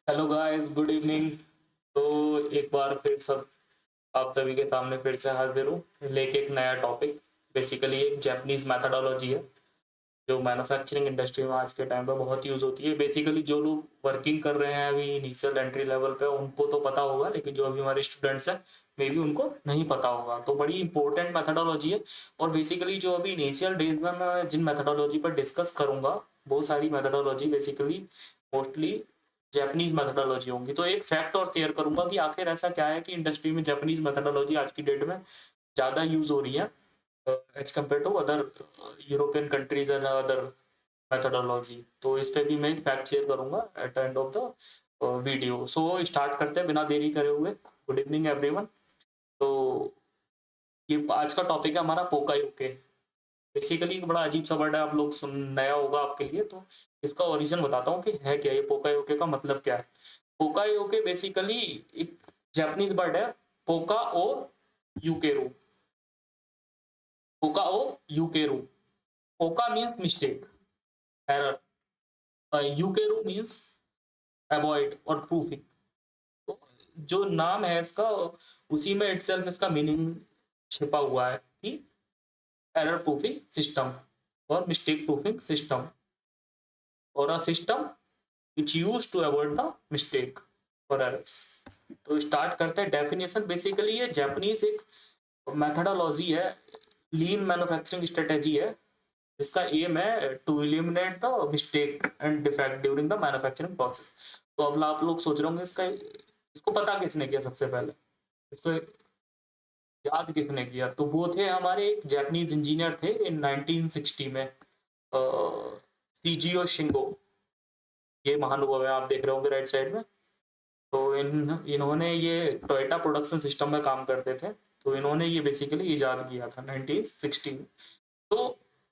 Hello guys, good evening. तो एक बार फिर सब आप सभी के सामने फिर से हाजिर हूँ लेके एक नया टॉपिक। बेसिकली एक जैपनीज मैथडोलॉजी है जो मैन्युफैक्चरिंग इंडस्ट्री में आज के टाइम पे बहुत यूज होती है। बेसिकली जो लोग वर्किंग कर रहे हैं अभी इनिशियल एंट्री लेवल पे उनको तो पता होगा, लेकिन जो अभी हमारे स्टूडेंट्स हैं मे बी उनको नहीं पता होगा। तो बड़ी इंपॉर्टेंट मैथडोलॉजी है। और बेसिकली जो अभी इनिशियल डेज में मैं जिन मैथडोलॉजी पर डिस्कस करूंगा वो सारी methodology basically mostly Japanese methodology होंगी। तो एक फैक्ट और शेयर करूंगा कि आखिर ऐसा क्या है कि इंडस्ट्री में जैपनीज मैथडोलॉजी आज की डेट में ज़्यादा यूज हो रही है as compare to other European countries and other methodology. तो इस पे भी मैं एक फैक्ट शेयर करूंगा at the end of the video. So start करते हैं बिना देरी करे हुए। Good evening everyone. तो ये आज का टॉपिक है हमारा पोकायोके। बेसिकली एक बड़ा अजीब सा वर्ड है, आप लोग सुन नया होगा आपके लिए, तो इसका ओरिजिन बताता हूँ कि है क्या ये पोकायोके का मतलब क्या है। पोकायोके बेसिकली एक जापानीज वर्ड है। पोका ओ यूकेरू। पोका ओ यूकेरू। पोका मीन्स मिस्टेक, एरर। यूकेरू मीन्स अवॉइड और प्रूफिंग। तो जो नाम है इसका उसी में इटसेल्फ इसका मीनिंग छिपा हुआ है कि एरर प्रूफिंग सिस्टम और मिस्टेक प्रूफिंग सिस्टम और a system which use to avoid the mistake और एरर्स। तो स्टार्ट करते हैं डेफिनेशन। बेसिकली ये जापानीज एक मेथडोलॉजी है, लीन मैन्युफैक्चरिंग स्ट्रेटेजी है जिसका एम है to eliminate the mistake and defect during the manufacturing process. तो अब आप लोग सोच रहे होंगे इसका इसको पता किसने किया सबसे पहले, इसको याद किसने किया। तो वो थे हमारे एक जापानीज इंजीनियर थे इन 1960 में, सीजीओ शिंगो। ये महानुभव है, आप देख रहे होंगे राइट साइड में। तो इन्होंने ये टोयोटा प्रोडक्शन सिस्टम में काम करते थे। तो इन्होंने ये बेसिकली इजाद किया था 1960 में। तो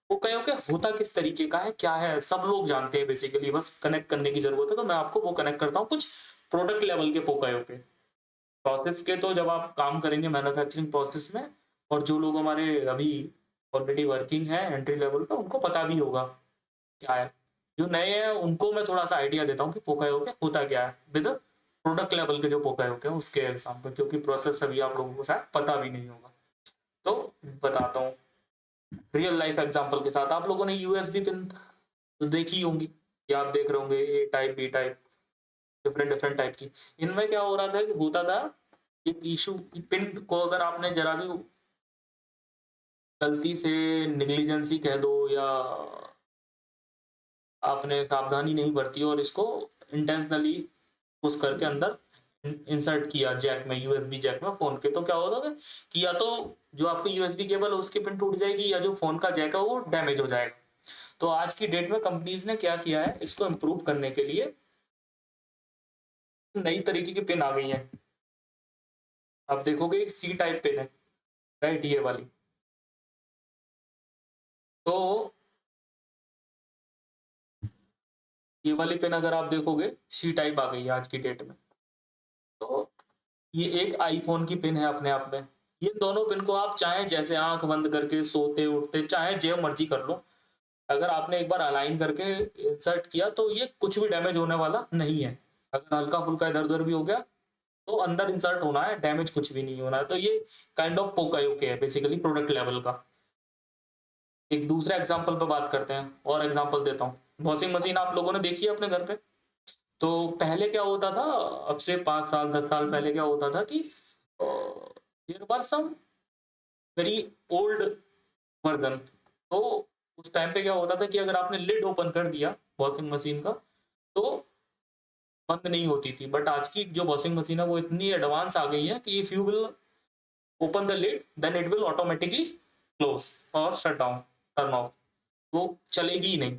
वो कहो कि होता किस तरीके का है, क्या है, सब लोग जानते हैं। बेसिकली बस कनेक्ट करने की जरूरत है, तो मैं आपको वो कनेक्ट करता हूँ कुछ प्रोडक्ट लेवल के पोकायो पे। प्रोसेस के तो जब आप काम करेंगे मैन्युफैक्चरिंग प्रोसेस में, और जो लोग हमारे अभी ऑलरेडी वर्किंग है एंट्री लेवल पे उनको पता भी होगा क्या है। जो नए हैं उनको मैं थोड़ा सा आइडिया देता हूँ कि पोकायोके होता क्या है विद प्रोडक्ट लेवल के जो पोकायोके हैं उसके एग्जाम्पल, क्योंकि प्रोसेस अभी आप लोगों को शायद पता भी नहीं होगा। तो बताता हूँ रियल लाइफ एग्जाम्पल के साथ। आप लोगों ने यूएसबी पिन तो देखी होंगी, या आप देख रहे होंगे A type B type, different different type की। इनमें क्या हो रहा था कि होता था एक इशू, पिन को अगर आपने जरा भी गलती से निग्लिजेंसी कह दो या आपने सावधानी नहीं बरती और इसको इंटेंशनली पुश करके अंदर इंसर्ट किया जैक में, यूएसबी जैक में फोन के, तो क्या होगा कि या तो जो आपकी यूएसबी केबल है उसकी पिन टूट जाएगी या जो फोन का जैक है वो डैमेज हो जाएगा। तो आज की डेट में कंपनीज ने क्या किया है, इसको इम्प्रूव करने के लिए नई तरीके की पिन आ गई है। आप देखोगे एक सी टाइप पिन है, राइट, ये वाली। तो ये वाली पिन अगर आप देखोगे सी टाइप आ गई है आज की डेट में। तो ये एक आईफोन की पिन है अपने आप में। ये दोनों पिन को आप चाहे जैसे आंख बंद करके सोते उठते चाहे जो मर्जी कर लो, अगर आपने एक बार अलाइन करके इंसर्ट किया तो ये कुछ भी डैमेज होने वाला नहीं है। अगर हल्का फुल्का इधर उधर भी हो गया तो अंदर इंसर्ट होना है, डैमेज कुछ भी नहीं होना है। तो ये काइंड ऑफ पोकायोके है बेसिकली प्रोडक्ट लेवल का। एक दूसरे एग्जांपल पे बात करते हैं, और एग्जांपल देता हूँ। वॉशिंग मशीन आप लोगों ने देखी है अपने घर पे। तो पहले क्या होता था, अब से 5 साल 10 साल पहले क्या होता था कि there were some very old version. तो उस टाइम पे क्या होता था कि अगर आपने लिड ओपन कर दिया वॉशिंग मशीन का तो बंद नहीं होती थी। बट आज की जो वॉशिंग मशीन है वो इतनी एडवांस आ गई है कि if you will open the lid then it will automatically close और शट डाउन, टर्न ऑफ। वो चलेगी ही नहीं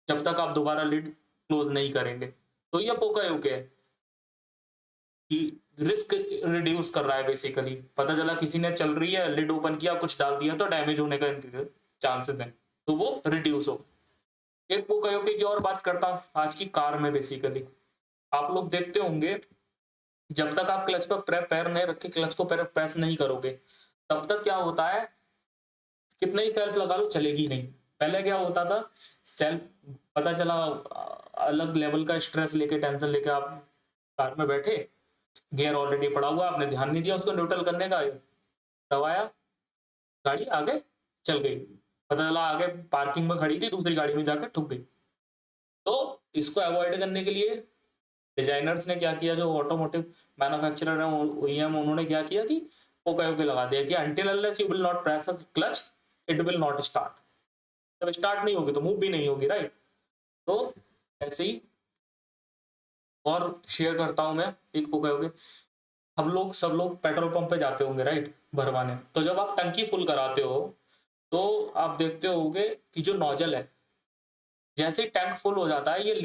जब तक आप दोबारा लिड क्लोज नहीं करेंगे। तो ये पोकायोके है कि रिस्क रिड्यूस कर रहा है। बेसिकली पता चला किसी ने चल रही है लिड ओपन किया कुछ डाल दिया तो डैमेज होने का चांसेस है, तो वो रिड्यूस हो। एक पोकायोके की और बात करता हूँ आज की कार में। बेसिकली आप लोग देखते होंगे जब तक आप क्लच पर पैर नहीं रख के क्लच को पैर प्रेस नहीं करोगे तब तक क्या होता है, कितना ही सेल्फ लगा लो चलेगी नहीं। पहले क्या होता था, सेल्फ पता चला अलग लेवल का स्ट्रेस लेके टेंशन लेके आप कार में बैठे, गियर ऑलरेडी पड़ा हुआ, आपने ध्यान नहीं दिया उसको न्यूट्रल करने का, दबाया, गाड़ी आगे चल गई, पता चला आगे पार्किंग में खड़ी थी, दूसरी गाड़ी में जाकर ठुक गई। तो इसको अवॉइड करने के लिए डिजाइनर्स ने क्या किया, जो ऑटोमोटिव मैन्युफैक्चरर है ओईएम, उन्होंने क्या किया कि पोकायोके लगा दिया कि until unless you will not press clutch it will not start. जब स्टार्ट नहीं होगी तो मूव भी नहीं होगी, राइट। तो ऐसे ही और शेयर करता हूं मैं एक पोकायोके। हम लोग सब लोग पेट्रोल पंप पे जाते होंगे, राइट, भरवाने। तो जब आप टंकी फुल कराते हो तो आप देखते होंगे कि जो नोजल है, जैसे ही टैंक फुल हो जाता है, ये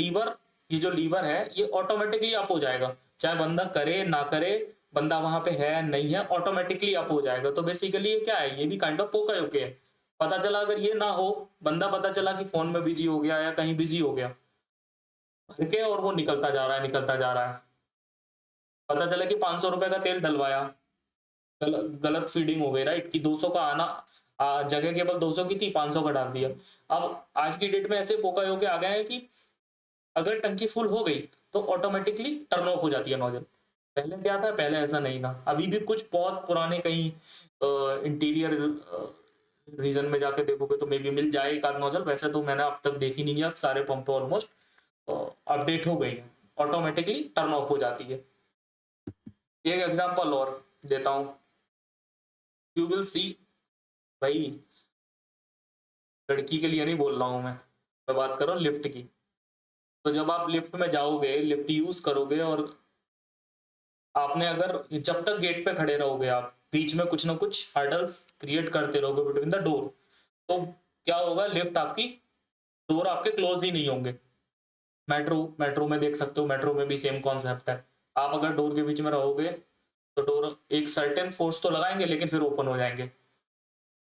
जो लीवर है ये ऑटोमेटिकली अप हो जाएगा, चाहे बंदा करे ना करे, बंदा वहां पे है नहीं है, ऑटोमेटिकली अप हो जाएगा। तो बेसिकली ये क्या है, ये भी काइंड ऑफ पोकायोके है। पता चला अगर ये ना हो, बंदा पता चला कि फोन में बिजी हो गया या कहीं बिजी हो गया, भर के और वो निकलता जा रहा है, निकलता जा रहा है। पता चला कि 500 रुपए का तेल डलवाया, गलत फीडिंग हो गई, राइट, कि 200 का आना जगह केवल 200 की थी, 500 का डाल दिया। अब आज की डेट में ऐसे पोकायोके आ गए हैं कि अगर टंकी फुल हो गई तो ऑटोमेटिकली टर्न ऑफ हो जाती है नोजल। पहले क्या था, पहले ऐसा नहीं था। अभी भी कुछ बहुत पुराने कहीं इंटीरियर रीजन में जाके देखोगे तो मे बी मिल जाए एक आध नोजल, वैसे तो मैंने अब तक देखी नहीं है। अब सारे पंप ऑलमोस्ट अपडेट हो गई है, ऑटोमेटिकली टर्न ऑफ हो जाती है। एक एग्जांपल और देता हूं, यू विल सी, भाई लड़की के लिए नहीं बोल रहा हूं मैं बात कर रहा हूँ लिफ्ट की। तो जब आप लिफ्ट में जाओगे, लिफ्ट यूज करोगे, और आपने अगर जब तक गेट पे खड़े रहोगे, आप बीच में कुछ ना कुछ हर्डल्स क्रिएट करते रहोगे बिटवीन द डोर, तो क्या होगा, लिफ्ट आपकी, डोर आपके क्लोज ही नहीं होंगे। मेट्रो में देख सकते हो, मेट्रो में भी सेम कॉन्सेप्ट है। आप अगर डोर के बीच में रहोगे तो डोर एक सर्टेन फोर्स तो लगाएंगे लेकिन फिर ओपन हो जाएंगे।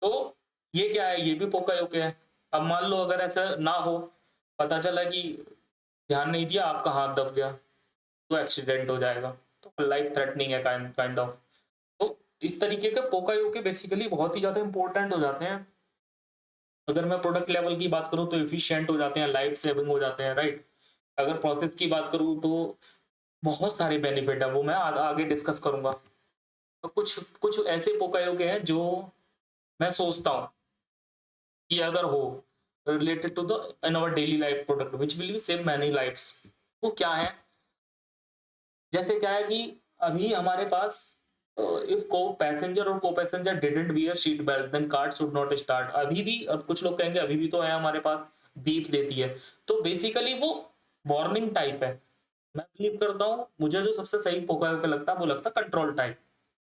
तो ये क्या है, ये भी पोकायोके है। अब मान लो अगर ऐसा ना हो, पता चला कि ध्यान नहीं दिया, आपका हाथ दब गया, तो एक्सीडेंट हो जाएगा, तो लाइफ थ्रेटनिंग है काइंड ऑफ। तो इस तरीके के पोकायोके बेसिकली बहुत ही ज्यादा इंपॉर्टेंट हो जाते हैं। अगर मैं प्रोडक्ट लेवल की बात करूं तो एफिशिएंट हो जाते हैं, लाइफ सेविंग हो जाते हैं, राइट। अगर प्रोसेस की बात करूं तो बहुत सारे बेनिफिट है, वो मैं आगे डिस्कस करूंगा। तो कुछ कुछ ऐसे पोकायोके हैं जो मैं सोचता हूँ कि अगर हो related to the in our daily life product which will be save many lifes, वो क्या है। जैसे क्या है कि अभी हमारे पास इफ को पैसेंजर और co passenger didn't wear seat belt then car should not start. अभी भी, अब कुछ लोग कहेंगे अभी भी तो है हमारे पास, बीप देती है। तो बेसिकली वो वार्निंग टाइप है। मैं बिलीव करता हूँ, मुझे जो सबसे सही पोकायोके लगता है वो लगता है कंट्रोल टाइप,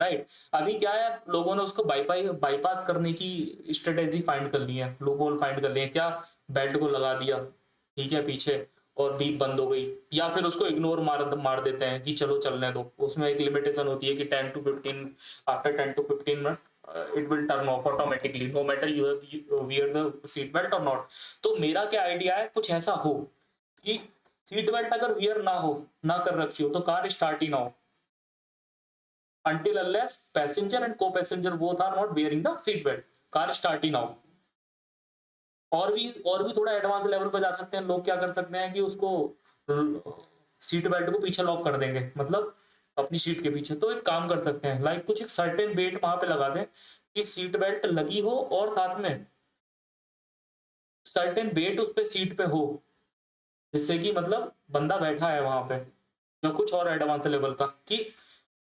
राइट। अभी क्या है, लोगों ने उसको बाईपास करने की स्ट्रेटेजी फाइंड कर ली है, लूपहोल फाइंड कर लिए, क्या, बेल्ट को लगा दिया, ठीक है, पीछे, और बीप बंद हो गई, या फिर उसको इग्नोर मार देते हैं कि चलो चलने दो। उसमें एक लिमिटेशन होती है कि 10 to 15, after 10 to 15 minute it will turn off automatically no matter you have wear the seat belt और नॉट। तो मेरा क्या आइडिया है, कुछ ऐसा हो कि सीट बेल्ट अगर वियर ना हो, ना कर रखी हो, तो कार स्टार्ट ही ना हो until unless passenger and co-passenger both are not wearing the seat belt, car start ही ना हो। और भी थोड़ा एडवांस लेवल पर जा सकते हैं लोग, क्या कर सकते हैं कि उसको सीट बेल्ट को पीछे लॉक कर देंगे, मतलब अपनी सीट के पीछे। तो एक काम कर सकते हैं, लाइक कुछ एक सर्टेन वेट वहां पे लगा दें कि सीट बेल्ट लगी हो, और साथ में सर्टेन वेट उस पे सीट पे हो, जिससे कि मतलब बंदा बैठा है वहां पे, या कुछ और एडवांस लेवल का, कि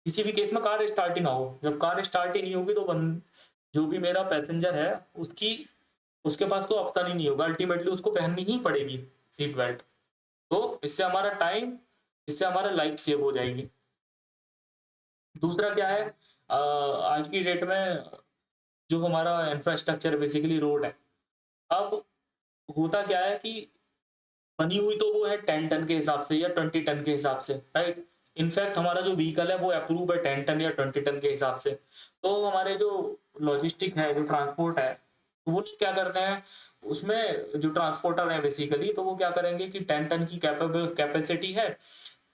किसी भी केस में कार स्टार्ट ही ना हो। जब कार स्टार्ट ही नहीं होगी तो जो भी मेरा पैसेंजर है, उसके पास कोई ऑप्शन ही नहीं होगा, अल्टीमेटली उसको पहननी ही पड़ेगी सीट बेल्ट। तो इससे हमारा टाइम, इससे हमारा लाइफ सेव हो जाएगी। दूसरा क्या है, आज की डेट में जो हमारा इंफ्रास्ट्रक्चर है बेसिकली रोड है। अब होता क्या है कि बनी हुई तो वो है 10 टन के हिसाब से या 20 टन के हिसाब से, राइट। इनफैक्ट हमारा जो व्हीकल है वो अप्रूव है 10 टन या 20 टन के हिसाब से। तो हमारे जो लॉजिस्टिक है, जो ट्रांसपोर्ट है, तो वो क्या करते हैं, उसमें जो ट्रांसपोर्टर है बेसिकली, तो वो क्या करेंगे कि 10 टन की कैपेसिटी है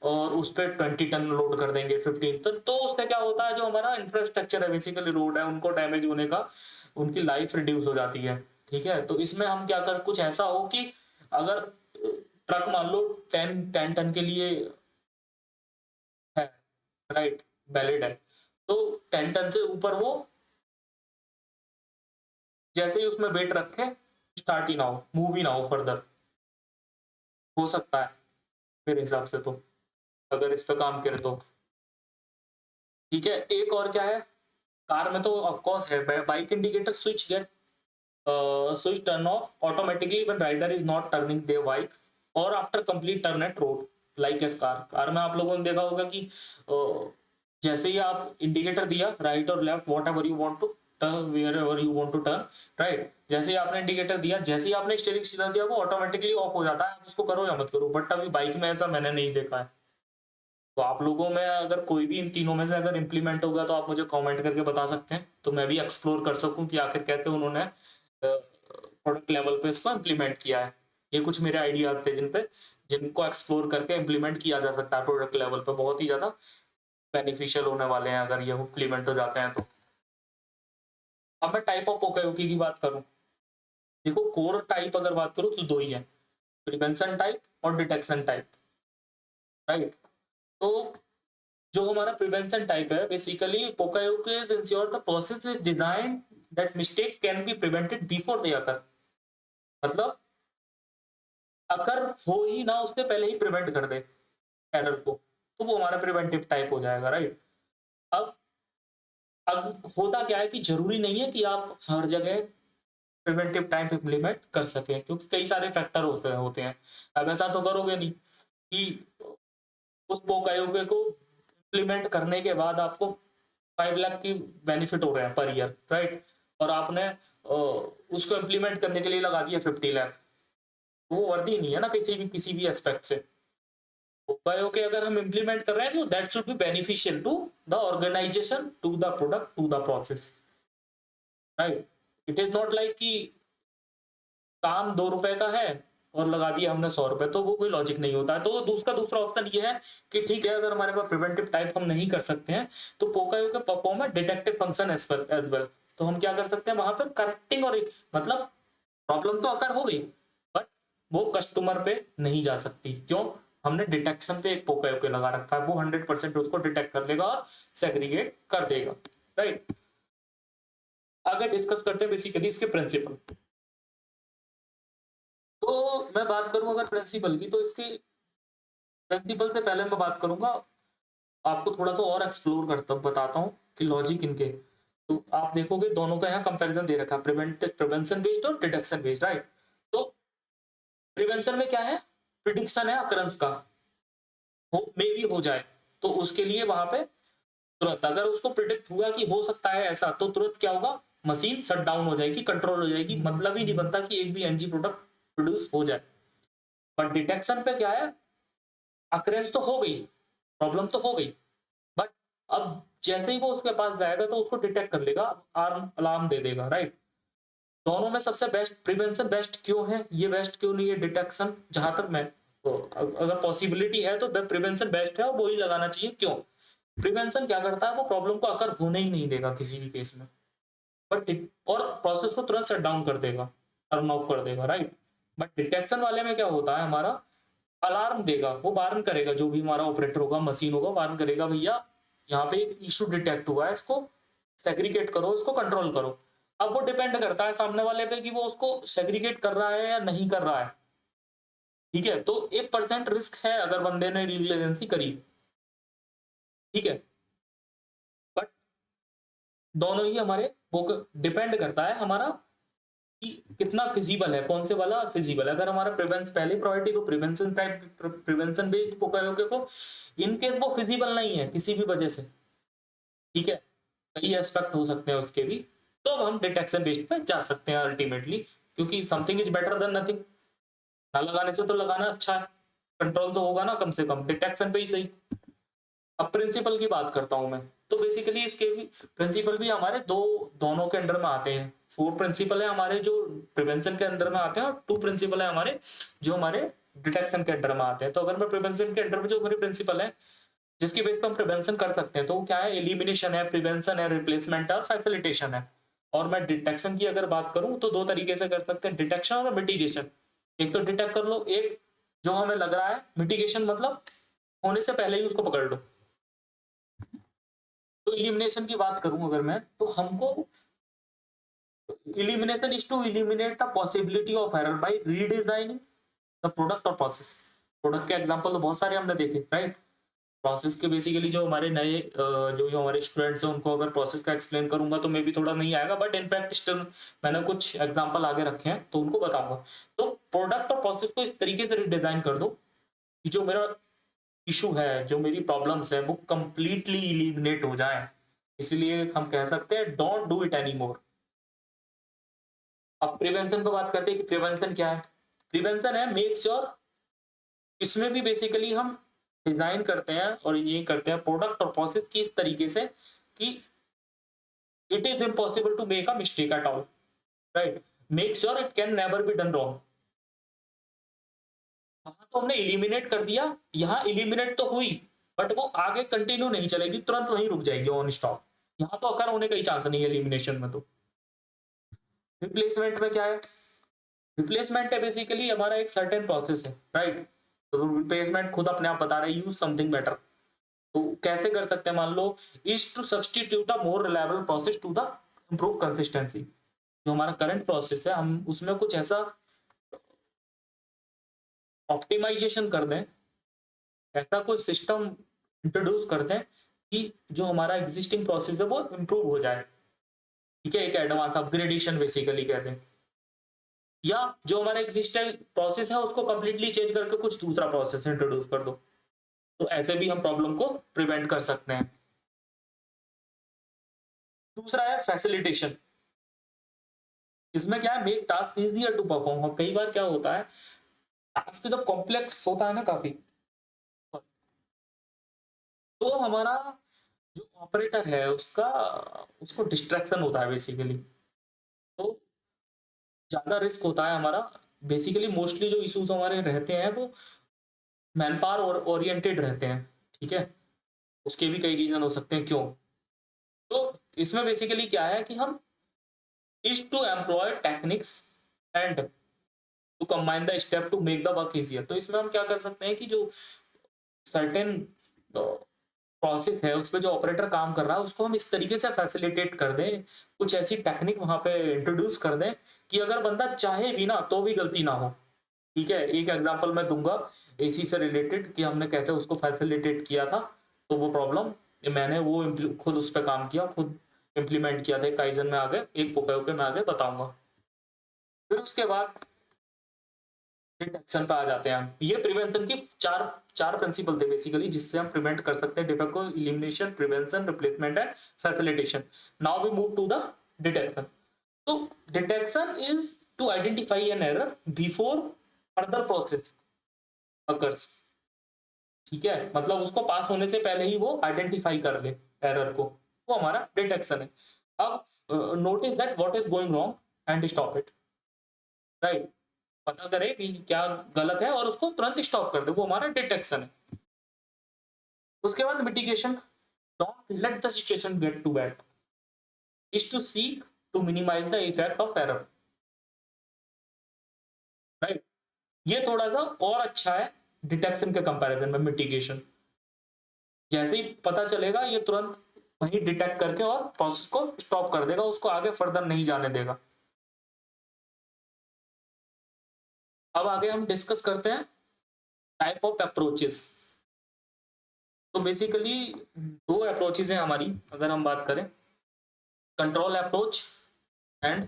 और उस पर 20 टन लोड कर देंगे, 15 टन। तो उससे क्या होता है, जो हमारा इंफ्रास्ट्रक्चर है बेसिकली रोड है, उनको डैमेज होने का, उनकी लाइफ रिड्यूस हो जाती है, ठीक है। तो इसमें हम क्या कर, कुछ ऐसा हो कि अगर ट्रक मान लो 10 टन के लिए राइट, वैलिड है। तो 10 टन से ऊपर वो जैसे ही उसमें वेट रखे, स्टार्ट ही ना हो, मूव ही ना हो फर्दर, हो सकता है मेरे हिसाब से तो, अगर इस पे काम करे तो। ठीक है, एक और क्या है, कार में तो ऑफ कोर्स है, bike indicator switch gate switch turn off automatically when rider is not turning their bike और after complete turn at road like as car. Car में आप लोगों ने देखा होगा कि जैसे ही आप इंडिकेटर दिया राइट और left whatever you want to turn, wherever you want to turn, right, जैसे ही आपने इंडिकेटर दिया, जैसे ही आपने स्टीयरिंग सीधा दिया, वो ऑटोमेटिकली ऑफ हो जाता है, आप उसको करो या मत करो। बट अभी बाइक में ऐसा मैंने नहीं देखा है। तो आप लोगों में अगर कोई भी इन तीनों में से अगर इंप्लीमेंट होगा तो आप मुझे कमेंट करके बता सकते हैं, तो मैं भी एक्सप्लोर कर सकूं कि आखिर कैसे उन्होंने प्रोडक्ट लेवल पे इसको इंप्लीमेंट किया है। ये कुछ मेरे आइडियाज थे जिनको एक्सप्लोर करके इंप्लीमेंट किया जा सकता है प्रोडक्ट लेवल पे, बहुत ही ज्यादा बेनिफिशियल होने वाले हैं अगर ये इंप्लीमेंट हो जाते हैं तो। अब मैं टाइप ऑफ पोकायोकी की बात करूं, देखो कोर टाइप अगर बात करूं तो दो ही है, प्रिवेंशन टाइप और डिटेक्शन टाइप, राइट। तो जो हमारा प्रिवेंशन टाइप है, basically pokayoke ensure the process is design that mistake can be prevented before they occur, मतलब अगर हो ही ना उससे पहले ही प्रिवेंट कर दे एरर को, तो वो हमारा प्रिवेंटिव टाइप हो जाएगा, राइट। अब होता क्या है कि जरूरी नहीं है कि आप हर जगह प्रिवेंटिव टाइप इंप्लीमेंट कर सकें, क्योंकि कई सारे फैक्टर होते हैं। अब ऐसा तो करोगे नहीं कि उस पोकायोके को इम्प्लीमेंट करने के बाद आपको 5 लाख की बेनिफिट हो रहे हैं पर ईयर, राइट, और आपने उसको इम्प्लीमेंट करने के लिए लगा दिया 50 लाख, वो वर्दी नहीं है ना किसी भी एस्पेक्ट से। पोकायोके अगर हम इम्प्लीमेंट कर रहे हैं तो that should be beneficial to the organisation, to the product, to the process, right. It is not like कि काम 2 रुपए का है और लगा दिया हमने 100 रुपए, तो वो कोई लॉजिक नहीं होता है। तो दूसरा ऑप्शन ये है कि ठीक है, अगर हमारे पास प्रिवेंटिव टाइप हम नहीं कर सकते हैं तो पोकायो के परफॉर्म है डिटेक्टिव फंक्शन एज वेल। तो हम क्या कर सकते हैं वहां पे करेक्टिंग, और मतलब प्रॉब्लम तो अगर हो गई बट वो कस्टमर पे नहीं जा सकती, क्यों, हमने डिटेक्शन पे एक पोकायो के लगा रखा है, वो 100% उसको डिटेक्ट कर लेगा और सेग्रीगेट कर देगा, राइट। आगे डिस्कस करते हैं बेसिकली इसके प्रिंसिपल। तो मैं बात करूं अगर प्रिंसिपल की, तो इसके प्रिंसिपल से पहले मैं बात करूंगा, आपको थोड़ा सा और एक्सप्लोर करता बताता हूँ कि लॉजिक इनके। तो आप देखोगे दोनों का यहाँ कंपैरिजन दे रखा है, प्रिवेंशन बेस्ड और डिटेक्शन बेस्ड, राइट। तो प्रिवेंशन में क्या है, प्रिडिक्शन है अकरेंस का, हो मे भी हो जाए, तो उसके लिए वहां पे तुरंत अगर उसको प्रिडिक्ट हुआ कि हो सकता है ऐसा, तो तुरंत क्या होगा, मशीन शट डाउन हो जाएगी, कंट्रोल हो जाएगी, मतलब ही नहीं बनता कि एक भी एनजी प्रोडक्ट प्रोड्यूस हो जाए। बट डिटेक्शन पे क्या है, अक्रेंस तो हो गई, प्रॉब्लम तो हो गई, बट अब जैसे ही वो उसके पास जाएगा तो उसको डिटेक्ट कर लेगा, अलार्म दे देगा, राइट। दोनों में सबसे बेस्ट प्रिवेंशन बेस्ट क्यों है, ये बेस्ट क्यों नहीं है डिटेक्शन, जहां तक मैं, तो अगर पॉसिबिलिटी है तो प्रिवेंशन बेस्ट है और वो ही लगाना चाहिए, क्यों, प्रिवेंशन क्या करता है, वो प्रॉब्लम को अगर होने ही नहीं देगा किसी भी केस में, बट और प्रोसेस को तुरंत शट डाउन कर देगा, टर्न ऑफ कर देगा, राइट। बट डिटेक्शन वाले में क्या होता है, हमारा अलार्म देगा, वो वार्न करेगा, जो भी हमारा ऑपरेटर होगा, मशीन होगा, वार्न करेगा भैया यहाँ पे एक इशू डिटेक्ट हुआ है, इसको सेग्रीगेट करो, इसको कंट्रोल करो। अब वो डिपेंड करता है सामने वाले पे कि वो उसको सेग्रीगेट कर रहा है या नहीं कर रहा है, ठीक है। तो 1% रिस्क है अगर बंदे ने लीगल एजेंसी करी, ठीक है, बट दोनों ही हमारे वो डिपेंड करता है हमारा कि कितना फिजिबल है, कौन से वाला फिजिबल है। अगर हमारा प्रिवेंशन पहले प्रायोरिटी, तो प्रिवेंशन टाइप प्रिवेंशन बेस्ड पोकायोके को, इन केस वो फिजिबल नहीं है किसी भी वजह से, ठीक है, कई एस्पेक्ट हो सकते हैं उसके भी, तो अब हम डिटेक्शन बेस्ड पे जा सकते हैं अल्टीमेटली, क्योंकि something is better than nothing, ना लगाने से तो लगाना अच्छा है, कंट्रोल तो होगा ना कम से कम, डिटेक्शन पे ही सही। अब प्रिंसिपल की बात करता हूं मैं, तो बेसिकली इसके भी प्रिंसिपल भी हमारे दोनों के अंडर में आते हैं। 4 प्रिंसिपल है हमारे जो प्रिवेंशन के अंडर में आते हैं, और 2 प्रिंसिपल है हमारे जो हमारे डिटेक्शन के अंडर में आते हैं। तो अगर मैं प्रिवेंशन के अंडर में जो हमारे प्रिंसिपल है जिसकी बेस पर हम प्रिवेंशन कर सकते हैं, तो वो क्या है, एलिमिनेशन है, प्रिवेंशन है, रिप्लेसमेंट है और फैसिलिटेशन है। और मैं डिटेक्शन की अगर बात करूं तो 2 तरीके से कर सकते हैं, डिटेक्शन और मिटिगेशन। एक तो डिटेक्ट कर लो, एक जो हमें लग रहा है, मिटिगेशन मतलब होने से पहले ही उसको पकड़ लो, तो इलिमिनेशन की बात करूं अगर मैं, तो हमको elimination is to eliminate the possibility of error by redesigning the product or process। Product के एग्जांपल तो बहुत सारे हमने देखे, राइट। प्रोसेस के बेसिकली जो हमारे नए जो हमारे स्टूडेंट्स हैं उनको अगर प्रोसेस का एक्सप्लेन करूंगा तो मे भी थोड़ा नहीं आएगा, बट इनफैक्ट स्टिल मैंने कुछ एग्जांपल आगे रखे हैं तो उनको बताऊंगा। तो प्रोडक्ट और प्रोसेस को इस तरीके से रिडिजाइन कर दो कि जो मेरा इशू है, जो मेरी प्रॉब्लम्स है, वो कंप्लीटली इलिमिनेट हो जाए। इसलिए हम कह सकते हैं don't do it any more. अब प्रिवेंशन को बात करते हैं कि प्रिवेंशन क्या है। प्रिवेंशन है मेक श्योर, इसमें भी बेसिकली हम डिजाइन करते हैं और ये करते हैं प्रोडक्ट और प्रोसेस की इस तरीके से कि it is impossible to make a mistake at all, right. Make sure it can never be done wrong. वहां तो हमने इलिमिनेट कर दिया, यहाँ इलिमिनेट तो हुई बट वो आगे कंटिन्यू नहीं चलेगी, तुरंत वहीं रुक जाएगी ऑन स्टॉप। यहाँ तो अकर होने का ही चांस नहीं है एलिमिनेशन में। तो रिप्लेसमेंट में क्या है? रिप्लेसमेंट है बेसिकली हमारा एक सर्टेन प्रोसेस है, राइट। तो रिप्लेसमेंट खुद अपने आप बता रहे हैं यूज समथिंग बेटर। तो कैसे कर सकते हैं? मान लो is to substitute a more reliable process to the improve consistency. जो हमारा करंट प्रोसेस है हम उसमें कुछ ऐसा ऑप्टिमाइजेशन कर दें, ऐसा कोई सिस्टम इंट्रोड्यूस कर दें कि जो हमारा एग्जिस्टिंग प्रोसेस है वो इम्प्रूव हो जाए। ठीक है, एक एडवांस अपग्रेडेशन बेसिकली कहते हैं। या जो हमारा एग्जिस्टिंग प्रोसेस है उसको कंप्लीटली चेंज करके कुछ दूसरा प्रोसेस इंट्रोड्यूस कर दो। तो ऐसे भी हम प्रॉब्लम को प्रिवेंट कर सकते हैं। दूसरा है फैसिलिटेशन। इसमें क्या है? Make task easier to perform. और कई बार क्या होता है, टास्क जब कॉम्प्लेक्स होता है ना काफी, तो हमारा जो ऑपरेटर है उसका उसको डिस्ट्रैक्शन होता है बेसिकली। तो ज्यादा रिस्क होता है हमारा। बेसिकली मोस्टली जो इश्यूज हमारे रहते हैं वो मैन पावर ओरिएंटेड रहते हैं। ठीक है, उसके भी कई रीजन हो सकते हैं क्यों। तो इसमें बेसिकली क्या है कि हम is to employ techniques and to combine the step to make the work easier. तो इसमें हम क्या कर सकते हैं कि जो सर्टेन प्रोसेस है उस पर जो ऑपरेटर काम कर रहा है उसको हम इस तरीके से फैसिलिटेट कर दें, कुछ ऐसी टेक्निक वहां पे इंट्रोड्यूस कर दें कि अगर बंदा चाहे भी ना तो भी गलती ना हो। ठीक है, एक एग्जांपल मैं दूंगा एसी से रिलेटेड कि हमने कैसे उसको फैसिलिटेट किया था। तो वो प्रॉब्लम मैंने वो खुद उस पर काम किया, खुद इम्प्लीमेंट किया था काइजन में, आगे एक पोकायोके में आगे बताऊंगा। फिर उसके बाद डिटेक्शन पे आ जाते हैं हम। ये प्रिवेंशन की चार चार प्रिंसिपल थे बेसिकली जिससे हम प्रिवेंट कर सकते हैं डिफेक्ट को। Elimination, prevention, replacement and facilitation. Now we move to the detection. तो detection is to identify an error before further process occurs. ठीक है, मतलब उसको पास होने से पहले ही वो आइडेंटिफाई कर ले एरर को, वो हमारा डिटेक्शन है। अब notice that what is going wrong and stop it, right. पता करे कि क्या गलत है और उसको तुरंत स्टॉप कर दे, वो हमारा डिटेक्शन है। उसके बाद mitigation. Don't let the situation get too bad, is to seek to minimise the effect of error, right. ये थोड़ा सा और अच्छा है डिटेक्शन के कंपैरिजन में मिटिगेशन। जैसे ही पता चलेगा ये तुरंत वही डिटेक्ट करके और प्रोसेस को स्टॉप कर देगा, उसको आगे फर्दर नहीं जाने देगा। अब आगे हम डिस्कस करते हैं टाइप ऑफ अप्रोचेस। तो बेसिकली दो अप्रोचेस हैं हमारी अगर हम बात करें, control approach and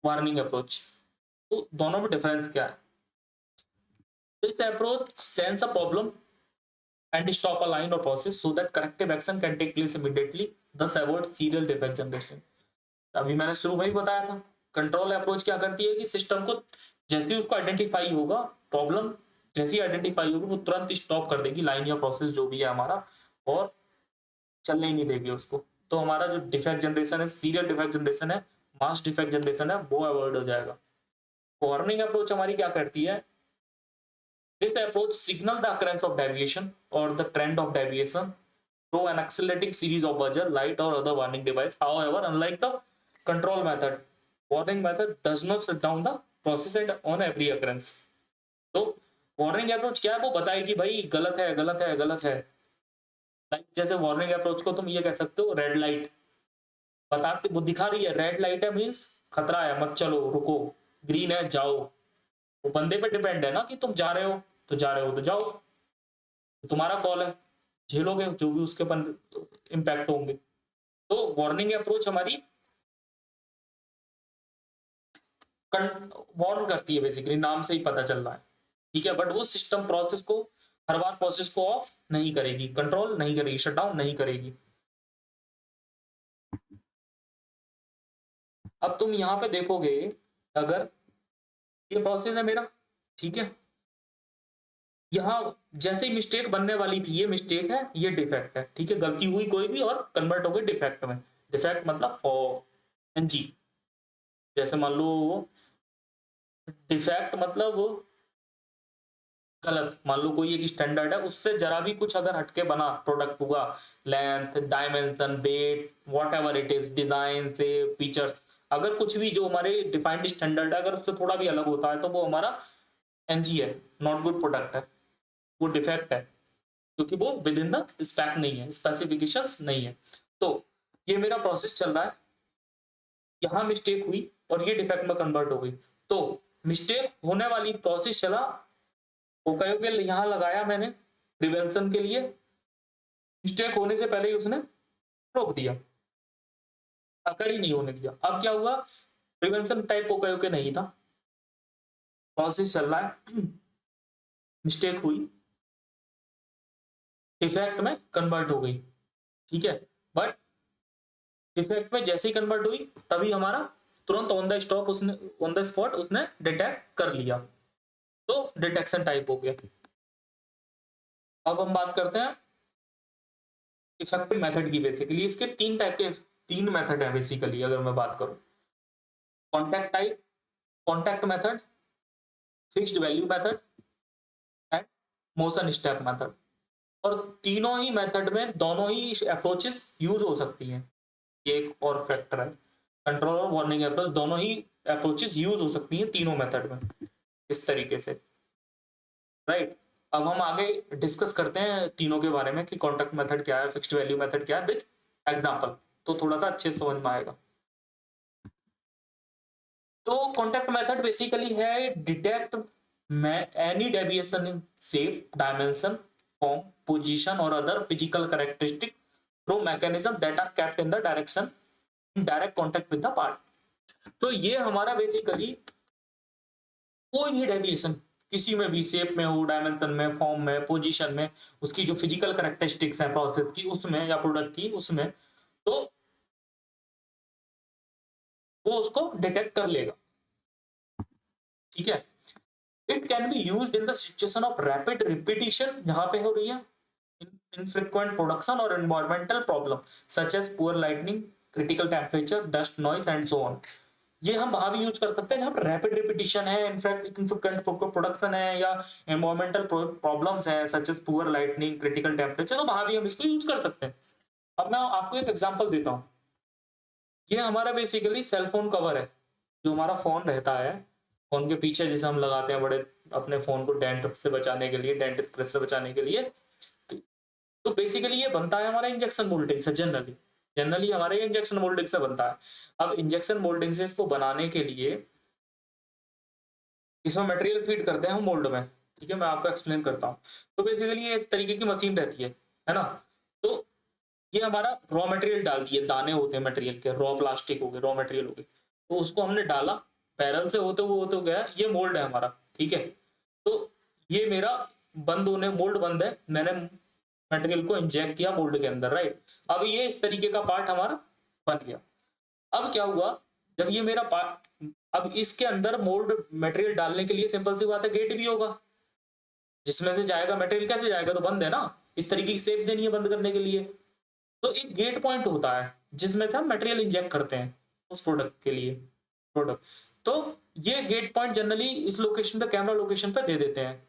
warning approach. तो दोनों में डिफरेंस क्या है? This approach sense a problem and stop a line or process so that corrective action can take place immediately, thus avoid serial defect generation। अभी मैंने शुरू में ही बताया था कंट्रोल अप्रोच क्या करती है कि सिस्टम को जैसे ही उसको आइडेंटिफाई होगा प्रॉब्लम, जैसे ही आइडेंटिफाई होगी वो तुरंत स्टॉप कर देगी लाइन या प्रोसेस जो भी है हमारा, और चलने ही नहीं देगी उसको। तो हमारा जो डिफेक्ट जनरेशन है, सीरियल डिफेक्ट जनरेशन है, मास डिफेक्ट जनरेशन है, वो अवॉइड हो जाएगा। वार्निंग अप्रोच हमारी क्या करती है? This approach signals the occurrence of deviation or the trend of deviation through an accelerating series of buzzer, light, or other warning device. However, unlike the control method, warning method does not shut down the process and on every occurrence. तो warning approach क्या है? वो बताएगी भाई गलत है, गलत है, गलत है, लाइक जैसे वार्निंग अप्रोच को तुम ये कह सकते हो, रेड लाइट बताते, वो दिखा रही है रेड लाइट है मीन्स खतरा है, मत चलो रुको, ग्रीन है जाओ। वो बंदे पे डिपेंड है ना कि तुम जा रहे हो तो जा रहे हो तो जाओ, तो तुम्हारा कॉल है, झेलोगे जो भी उसके अपन इम्पैक्ट होंगे। तो वार्निंग अप्रोच हमारी वार्न करती है, बेसिकली नाम से ही पता चल रहा है, ठीक है। बट वो सिस्टम प्रोसेस को हर बार प्रोसेस को ऑफ नहीं करेगी, कंट्रोल नहीं करेगी, शट डाउन नहीं करेगी। अब तुम यहां पे देखोगे, अगर ये प्रोसेस है मेरा, ठीक है, यहाँ जैसे ही मिस्टेक बनने वाली थी, ये मिस्टेक है, ये डिफेक्ट है, ठीक है, गलती हुई कोई भी और कन्वर्ट हो गई डिफेक्ट में। डिफेक्ट मतलब एनजी, जैसे मान लो डिफेक्ट मतलब गलत, मान लो कोई एक स्टैंडर्ड है उससे जरा भी कुछ अगर हटके बना प्रोडक्ट हुआ, length, dimension, weight, whatever it is, design से फीचर्स, अगर कुछ भी जो हमारे डिफाइंड स्टैंडर्ड है अगर उससे थोड़ा भी अलग होता है तो वो हमारा एनजी है, नॉट गुड प्रोडक्ट है, वो डिफेक्ट है, क्योंकि वो विद इन द स्पेक नहीं है, स्पेसिफिकेशंस नहीं है। तो ये मेरा प्रोसेस चल रहा है, यहाँ मिस्टेक हुई और ये डिफेक्ट में कन्वर्ट हो गई। तो मिस्टेक होने वाली प्रोसेस चला, ओकायोके यहाँ लगाया मैंने प्रिवेंशन के लिए, मिस्टेक होने से पहले ही उसने रोक दिया, अकर ही नहीं होने दिया। अब क्या हुआ, प्रिवेंशन टाइप ओकायोके नहीं था, प्रोसेस चल रहा है, मिस्टेक हुई, डिफेक्ट में कन्वर्ट हो गई, ठीक है। बट डिफेक्ट में जैसे ही कन्वर्ट हुई तभी हमारा तुरंत ऑन द स्टॉप उसने, ऑन द स्पॉट उसने डिटेक्ट कर लिया, तो डिटेक्शन टाइप हो गया। अब हम बात करते हैं इफेक्टिव मेथड की। बेसिकली इसके तीन टाइप के, तीन मेथड है बेसिकली, अगर मैं बात करूं, contact type, contact method, fixed value method and motion step method. और तीनों ही मेथड में दोनों ही अप्रोचेस यूज हो सकती हैं, ये एक और फैक्टर है, कंट्रोल और वार्निंग अप्रोच दोनों ही अप्रोचेस यूज हो सकती हैं तीनों मेथड में, इस तरीके से, राइट। अब हम आगे डिस्कस करते हैं तीनों के बारे में कि कॉन्टैक्ट मेथड क्या है, फिक्स्ड वैल्यू मेथड क्या है, विद एग्जांपल, तो थोड़ा सा अच्छे से समझ में आएगा। तो कॉन्टैक्ट मेथड बेसिकली है detect any deviation in shape, dimension, form, position और other physical characteristic through mechanism that are kept in the direction in direct contact with the part. तो ये हमारा बेसिकली कोई भी डेविएशन किसी में भी, शेप में हो, डायमेंशन में, फॉर्म में, पोजीशन में, उसकी जो फिजिकल कैरेक्टरिस्टिक्स है प्रोसेस की उसमें या प्रोडक्ट की उसमें, तो वो उसको डिटेक्ट कर लेगा, ठीक है। It can be used in the situation of rapid repetition, जहां पे हो रही है infrequent production और environmental problem such as poor lighting, critical temperature, dust, noise and so on। ये हम वहां भी यूज कर सकते हैं जहां पर रैपिड रिपीटिशन है, इनफ्रिक्वेंट प्रोडक्शन है या एनवायरमेंटल प्रॉब्लम्स है such as poor lightning, critical temperature, तो वहां भी हम इसको यूज कर सकते हैं। अब मैं आपको एक एग्जांपल देता हूँ, ये हमारा बेसिकली सेल फोन कवर है, जो हमारा फोन रहता है, फोन के पीछे जिसे हम लगाते हैं बड़े, अपने फोन को डेंट से बचाने के लिए, डेंट स्क्रैच से बचाने के लिए। तो बेसिकली ये बनता है हमारा इंजेक्शन मोल्डिंग से, जनरली जनरली हमारे इंजेक्शन मोल्डिंग से बनता है। अब इंजेक्शन मोल्डिंग से इसको बनाने के लिए इसमें मटेरियल फीड करते हैं हम मोल्ड में, ठीक है, मैं आपको एक्सप्लेन करता हूँ। तो बेसिकली ये इस तरीके की मशीन रहती है ना। तो ये हमारा रॉ मटेरियल डाल दिए, दाने होते हैं मटेरियल के, रॉ प्लास्टिक हो गए, रॉ मटेरियल हो गए, तो उसको हमने डाला, पैरल से होते गया, ये मोल्ड है हमारा, ठीक है। तो ये मेरा बंद होने, मोल्ड बंद है, मैंने मटेरियल को इंजेक्ट किया मोल्ड के अंदर, राइट। अब ये इस तरीके का पार्ट हमारा बन गया। अब क्या हुआ, जब ये मेरा पार्ट, अब इसके अंदर मोल्ड मटेरियल डालने के लिए सिंपल सी बात है, गेट भी होगा, जिसमें से जाएगा मटेरियल, कैसे जाएगा, तो बंद है ना, इस तरीके की शेप देनी है बंद करने के लिए। तो एक गेट पॉइंट होता है जिसमें से हम मटेरियल इंजेक्ट करते हैं उस प्रोडक्ट के लिए, प्रोडक्ट। तो ये गेट पॉइंट जनरली इस लोकेशन पे, कैमरा लोकेशन पे दे देते हैं,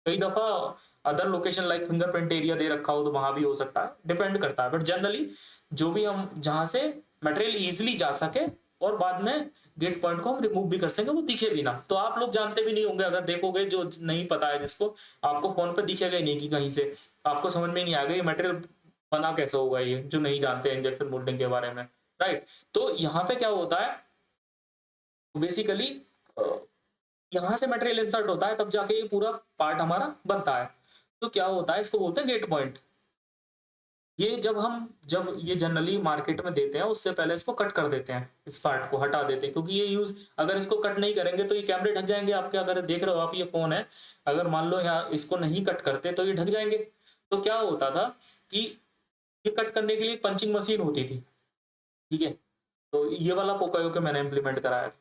कई दफा other location like fingerprint area दे रखा हो तो वहां भी हो सकता है, डिपेंड करता है। बट जनरली जो भी हम, जहां से मटेरियल इजीली जा सके और बाद में गेट पॉइंट को हम रिमूव भी कर सकें, वो दिखे भी ना, तो आप लोग जानते भी नहीं होंगे, अगर देखोगे, जो नहीं पता है जिसको, आपको फोन पे दिखेगा ही नहीं कि कहीं से, आपको समझ में नहीं आएगा ये मटेरियल बना कैसे होगा ये, जो नहीं जानते इंजेक्शन मोल्डिंग के बारे में, राइट? तो यहाँ पे क्या होता है, बेसिकली यहाँ से मटेरियल इंसर्ट होता है, तब जाके ये पूरा पार्ट हमारा बनता है। तो क्या होता है, इसको बोलते हैं गेट पॉइंट। ये जब ये जनरली मार्केट में देते हैं, उससे पहले इसको कट कर देते हैं, इस पार्ट को हटा देते हैं, क्योंकि ये यूज अगर इसको कट नहीं करेंगे तो ये कैमरे ढक जाएंगे आपके। अगर देख रहे हो आप, ये फोन है, अगर मान लो यहाँ इसको नहीं कट करते तो ये ढक जाएंगे। तो क्या होता था कि ये कट करने के लिए पंचिंग मशीन होती थी, ठीक है? तो ये वाला पोकायो के मैंने इम्प्लीमेंट कराया था।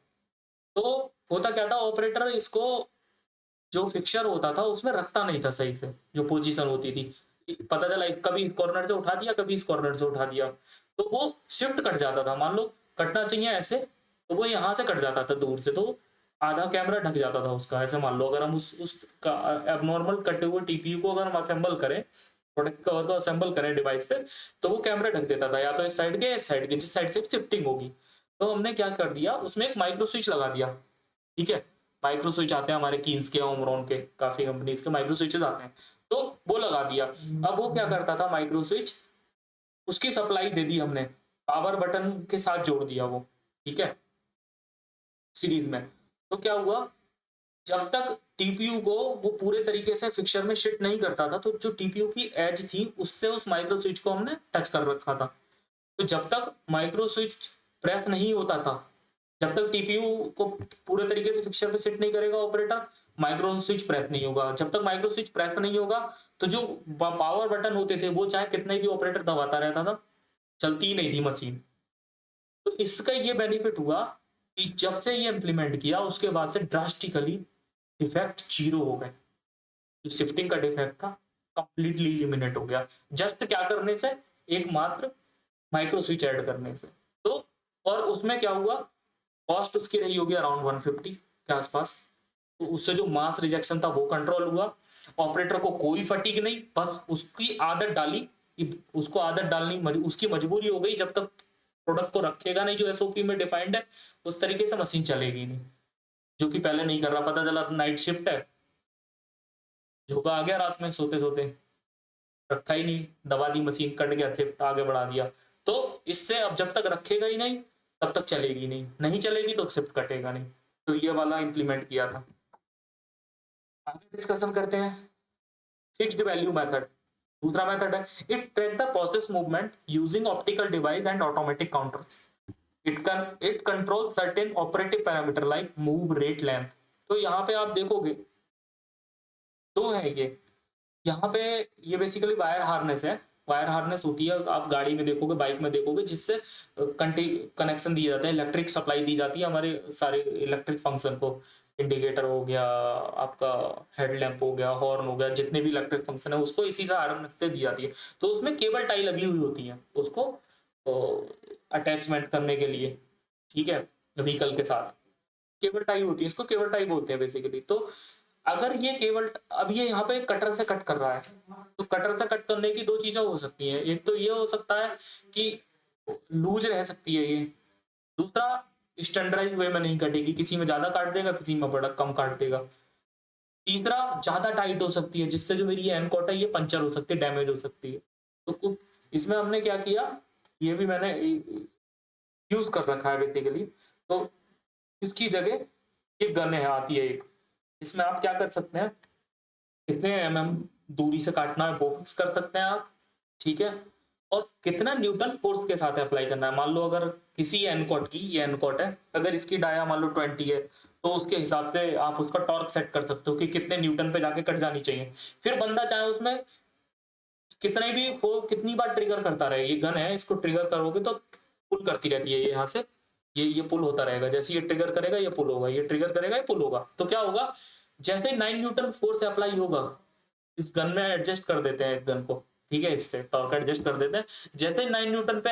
तो होता क्या था, ऑपरेटर इसको जो फिक्सर होता था उसमें रखता नहीं था सही से, जो पोजीशन होती थी। पता चला कभी इस कॉर्नर से उठा दिया, कभी इस कॉर्नर से उठा दिया, तो वो शिफ्ट कट जाता था। मान लो कटना चाहिए ऐसे, तो वो यहाँ से कट जाता था दूर से, तो आधा कैमरा ढक जाता था उसका। ऐसे मान लो अगर हम उस एबनॉर्मल कटे हुए टीपीयू को अगर हम असेंबल करें, प्रोडक्ट कवर को असेंबल करें डिवाइस पे, तो वो कैमरा ढक देता था, या तो इस साइड के या इस साइड के, जिस साइड से शिफ्टिंग होगी। तो हमने क्या कर दिया, उसमें एक माइक्रो स्विच लगा दिया, ठीक है? माइक्रो स्विच आते हैं हमारे कीन्स के, ओमरॉन के, काफी कंपनीज के माइक्रो स्विचेस आते हैं, तो वो लगा दिया। अब वो क्या करता था माइक्रो स्विच, उसकी सप्लाई दे दी हमने, पावर बटन के साथ जोड़ दिया वो, ठीक है, सीरीज में। तो क्या हुआ, जब तक टीपीयू को वो पूरे तरीके से फिक्सर में शिफ्ट नहीं करता था, तो जो टीपीयू की एज थी उससे उस माइक्रो स्विच को हमने टच कर रखा था। तो जब तक माइक्रो स्विच प्रेस नहीं होता था, जब तक टीपीयू को पूरे तरीके से फिक्सर पे सेट नहीं करेगा ऑपरेटर, माइक्रो स्विच प्रेस नहीं होगा। जब तक माइक्रो स्विच प्रेस नहीं होगा, तो जो पावर बटन होते थे वो चाहे कितने भी ऑपरेटर दबाता रहता था, चलती ही नहीं थी मशीन। तो इसका ये बेनिफिट हुआ कि जब से ये इम्प्लीमेंट किया, उसके बाद से ड्रास्टिकली डिफेक्ट जीरो हो गए। जो शिफ्टिंग का डिफेक्ट था कंप्लीटली इलिमिनेट हो गया, जस्ट क्या करने से, एकमात्र माइक्रो स्विच ऐड करने से। तो और उसमें क्या हुआ, कॉस्ट उसकी रही होगी अराउंड 150 के आसपास। तो उससे जो मास रिजेक्शन था वो कंट्रोल हुआ, ऑपरेटर को कोई फटीक नहीं, बस उसकी आदत डाली, उसको आदत डालनी उसकी मजबूरी हो गई। जब तक प्रोडक्ट को रखेगा नहीं जो एसओपी में डिफाइंड है, उस तरीके से मशीन चलेगी नहीं, जो कि पहले नहीं कर रहा। पता चला नाइट शिफ्ट है, झोंका आ गया रात में सोते सोते, रखा ही नहीं, दबा दी मशीन, कट गया, शिफ्ट आगे बढ़ा दिया। तो इससे अब जब तक रखेगा ही नहीं तब तक चलेगी नहीं, नहीं चलेगी तो शिफ्ट कटेगा नहीं। तो ये वाला इंप्लीमेंट किया था। आगे डिस्कशन करते हैं फिक्स्ड वैल्यू मेथड। दूसरा मेथड है, it track the process movement using optical device and automatic counters. It control certain operative parameter like move, rate, length. तो यहाँ पे आप देखोगे दो है ये, यहाँ पे ये बेसिकली वायर हार्नेस है। वायर हार्नेस होती है, आप गाड़ी में देखोगे, बाइक में देखोगे, जिससे कनेक्शन दिया जाता है, इलेक्ट्रिक सप्लाई दी जाती है हमारे सारे इलेक्ट्रिक फंक्शन को। इंडिकेटर हो गया, आपका हेडलैम्प हो गया, हॉर्न हो गया, जितने भी इलेक्ट्रिक फंक्शन है उसको इसी से हार्नेस से दी जाती है। तो उसमें केबल टाई लगी हुई होती है उसको अटैचमेंट करने के लिए, ठीक है, व्हीकल के साथ केबल टाई होती है, इसको केबल टाई बोलते हैं बेसिकली। तो अगर ये केबल, अब ये यहाँ पे कटर से कट कर रहा है, तो कटर से कट करने की दो चीजें हो सकती हैं। एक तो ये हो सकता है कि लूज रह सकती है ये, दूसरा स्टैंडर्डाइज वे में नहीं कटेगी, किसी में ज्यादा काट देगा, किसी में बड़ा कम काट देगा। तीसरा ज्यादा टाइट हो सकती है, जिससे जो मेरी ये एनकोट है ये पंचर हो सकती है, डैमेज हो सकती है। तो इसमें हमने क्या किया, ये भी मैंने यूज कर रखा है बेसिकली। तो इसकी जगह ये गन है, आती है एक, इसमें आप क्या कर सकते हैं, कितने दूरी से काटना है वो फिक्स कर सकते हैं आप, ठीक है, और कितना न्यूटन फोर्स के साथ अप्लाई करना है। मान लो अगर किसी एनकोट की, ये एनकोट है, अगर इसकी डाया मान लो 20 है, तो उसके हिसाब से आप उसका टॉर्क सेट कर सकते हो कि कितने न्यूटन पे जाके कट जानी चाहिए। फिर बंदा चाहे उसमें कितने भी कितनी बार ट्रिगर करता रहे, ये गन है, इसको ट्रिगर करोगे तो पुल करती रहती है यहाँ से, ये पुल होता रहेगा, जैसे ये ट्रिगर करेगा ये पुल होगा, ये ट्रिगर करेगा ये पुल होगा। तो क्या होगा, जैसे 9 न्यूटन फोर्स अप्लाई होगा, इस गन में एडजस्ट कर देते हैं इस गन को, ठीक है, इससे टॉर्क एडजस्ट कर देते हैं, जैसे 9 न्यूटन पे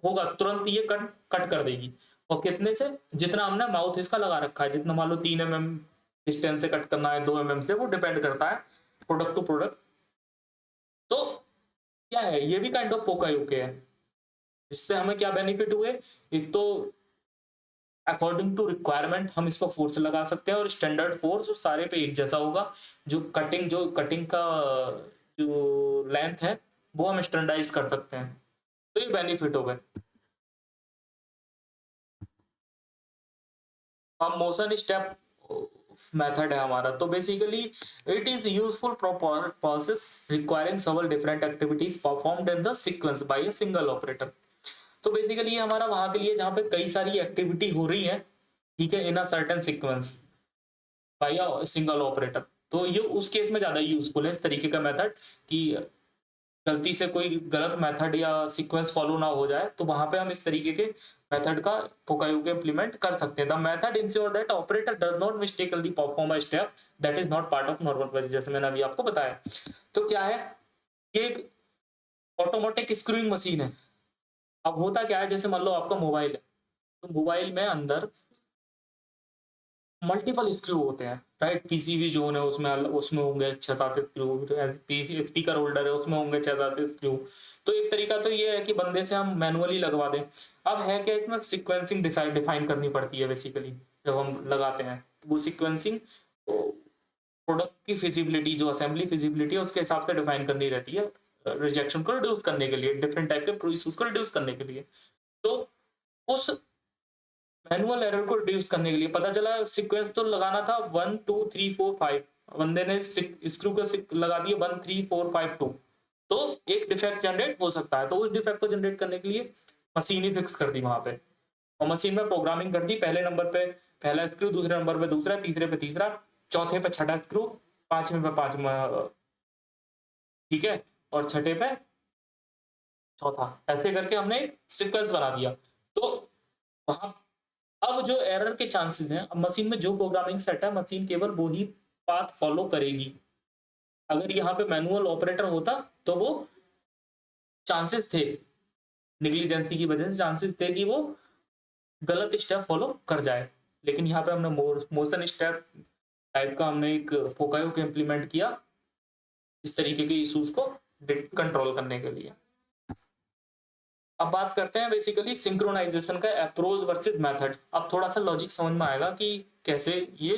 होगा तुरंत ये कट कट कर देगी। और कितने से, जितना हमने माउथ इसका लगा रखा है, जितना मान लो 3 mm डिस्टेंस से कट करना है, 2 mm से, वो डिपेंड करता है प्रोडक्ट टू प्रोडक्ट। तो क्या है, ये भी काइंड ऑफ पोका यूके है, जिससे हमें क्या बेनिफिट हुए, एक तो अकॉर्डिंग टू रिक्वायरमेंट हम इस पर फोर्स लगा सकते हैं, और स्टैंडर्ड फोर्स सारे पे एक जैसा होगा। जो कटिंग का जो लेंथ है वो हम स्टैंडर्डाइज कर सकते हैं। तो ये बेनिफिट हो गए। अब मोशन स्टेप मेथड है हमारा, तो basically it is useful process requiring several different activities performed in the sequence by a single operator। तो बेसिकली ये हमारा वहां के लिए जहां पे कई सारी एक्टिविटी हो रही है, ठीक है, in a certain sequence by a single operator. तो ये उस केस में ज्यादा यूजफुल है इस तरीके का मेथड, कि गलती से कोई गलत मेथड या सीक्वेंस फॉलो ना हो जाए, तो वहां पे हम इस तरीके के मेथड का पोकायोके इंप्लीमेंट कर सकते हैं। The method ensure that operator does not mistakenly perform a step that is not part of normal process, जैसे मैंने अभी आपको बताया। तो क्या है, ये एक ऑटोमेटिक स्क्रूइंग मशीन है। अब होता क्या है, जैसे मान लो आपका मोबाइल है, तो मोबाइल में अंदर मल्टीपल स्क्रू होते हैं, राइट। पीसीबी जोन है, उसमें होंगे 6-7 स्क्रू, स्पीकर होल्डर है, उसमें होंगे 6-7 स्क्रू। तो एक तरीका तो ये है कि बंदे से हम मैनुअली लगवा दें। अब है क्या, इसमें सीक्वेंसिंग डिफाइन करनी पड़ती है बेसिकली। जब हम लगाते हैं तो वो सीक्वेंसिंग प्रोडक्ट की फिजिबिलिटी, जो असेंबली फिजिबिलिटी है, उसके हिसाब से डिफाइन करनी रहती है, रिजेक्शन को रिड्यूस करने के लिए, डिफरेंट टाइप के इश्यूज को रिड्यूस करने के लिए। तो उस मैनुअल एरर को रिड्यूस करने के लिए पता चला सीक्वेंस तो लगाना था 1 2 3 4 5, बंदे ने स्क्रू को लगा दिया 1 3 4 5 2, तो एक डिफेक्ट जनरेट हो सकता है। तो उस डिफेक्ट को जनरेट करने के लिए मशीन ही फिक्स कर दी वहां पे, और मशीन में प्रोग्रामिंग कर दी, पहले नंबर पे पहला स्क्रू, दूसरे नंबर पे दूसरा, तीसरे पे तीसरा, चौथे पे छठा स्क्रू, पांचवें पे पांचवा, ठीक है, और छठे पे चौथा, ऐसे करके हमने एक सीक्वेंस बना दिया। तो वहां अब जो एरर के चांसेस हैं, अब मशीन में जो प्रोग्रामिंग सेट है, मशीन केवल वो ही पाथ फॉलो करेगी। अगर यहाँ पे मैनुअल ऑपरेटर होता तो वो चांसेस थे, निग्लिजेंसी की वजह से चांसेस थे कि वो गलत स्टेप फॉलो कर जाए। लेकिन यहाँ पे हमने मोशन स्टेप टाइप का हमने एक फोकायो को इम्प्लीमेंट किया इस तरीके के इश्यूज को कंट्रोल करने के लिए। अब बात करते हैं बेसिकली सिंक्रोनाइजेशन का अप्रोच वर्सेस मेथड। अब थोड़ा सा लॉजिक समझ में आएगा कि कैसे ये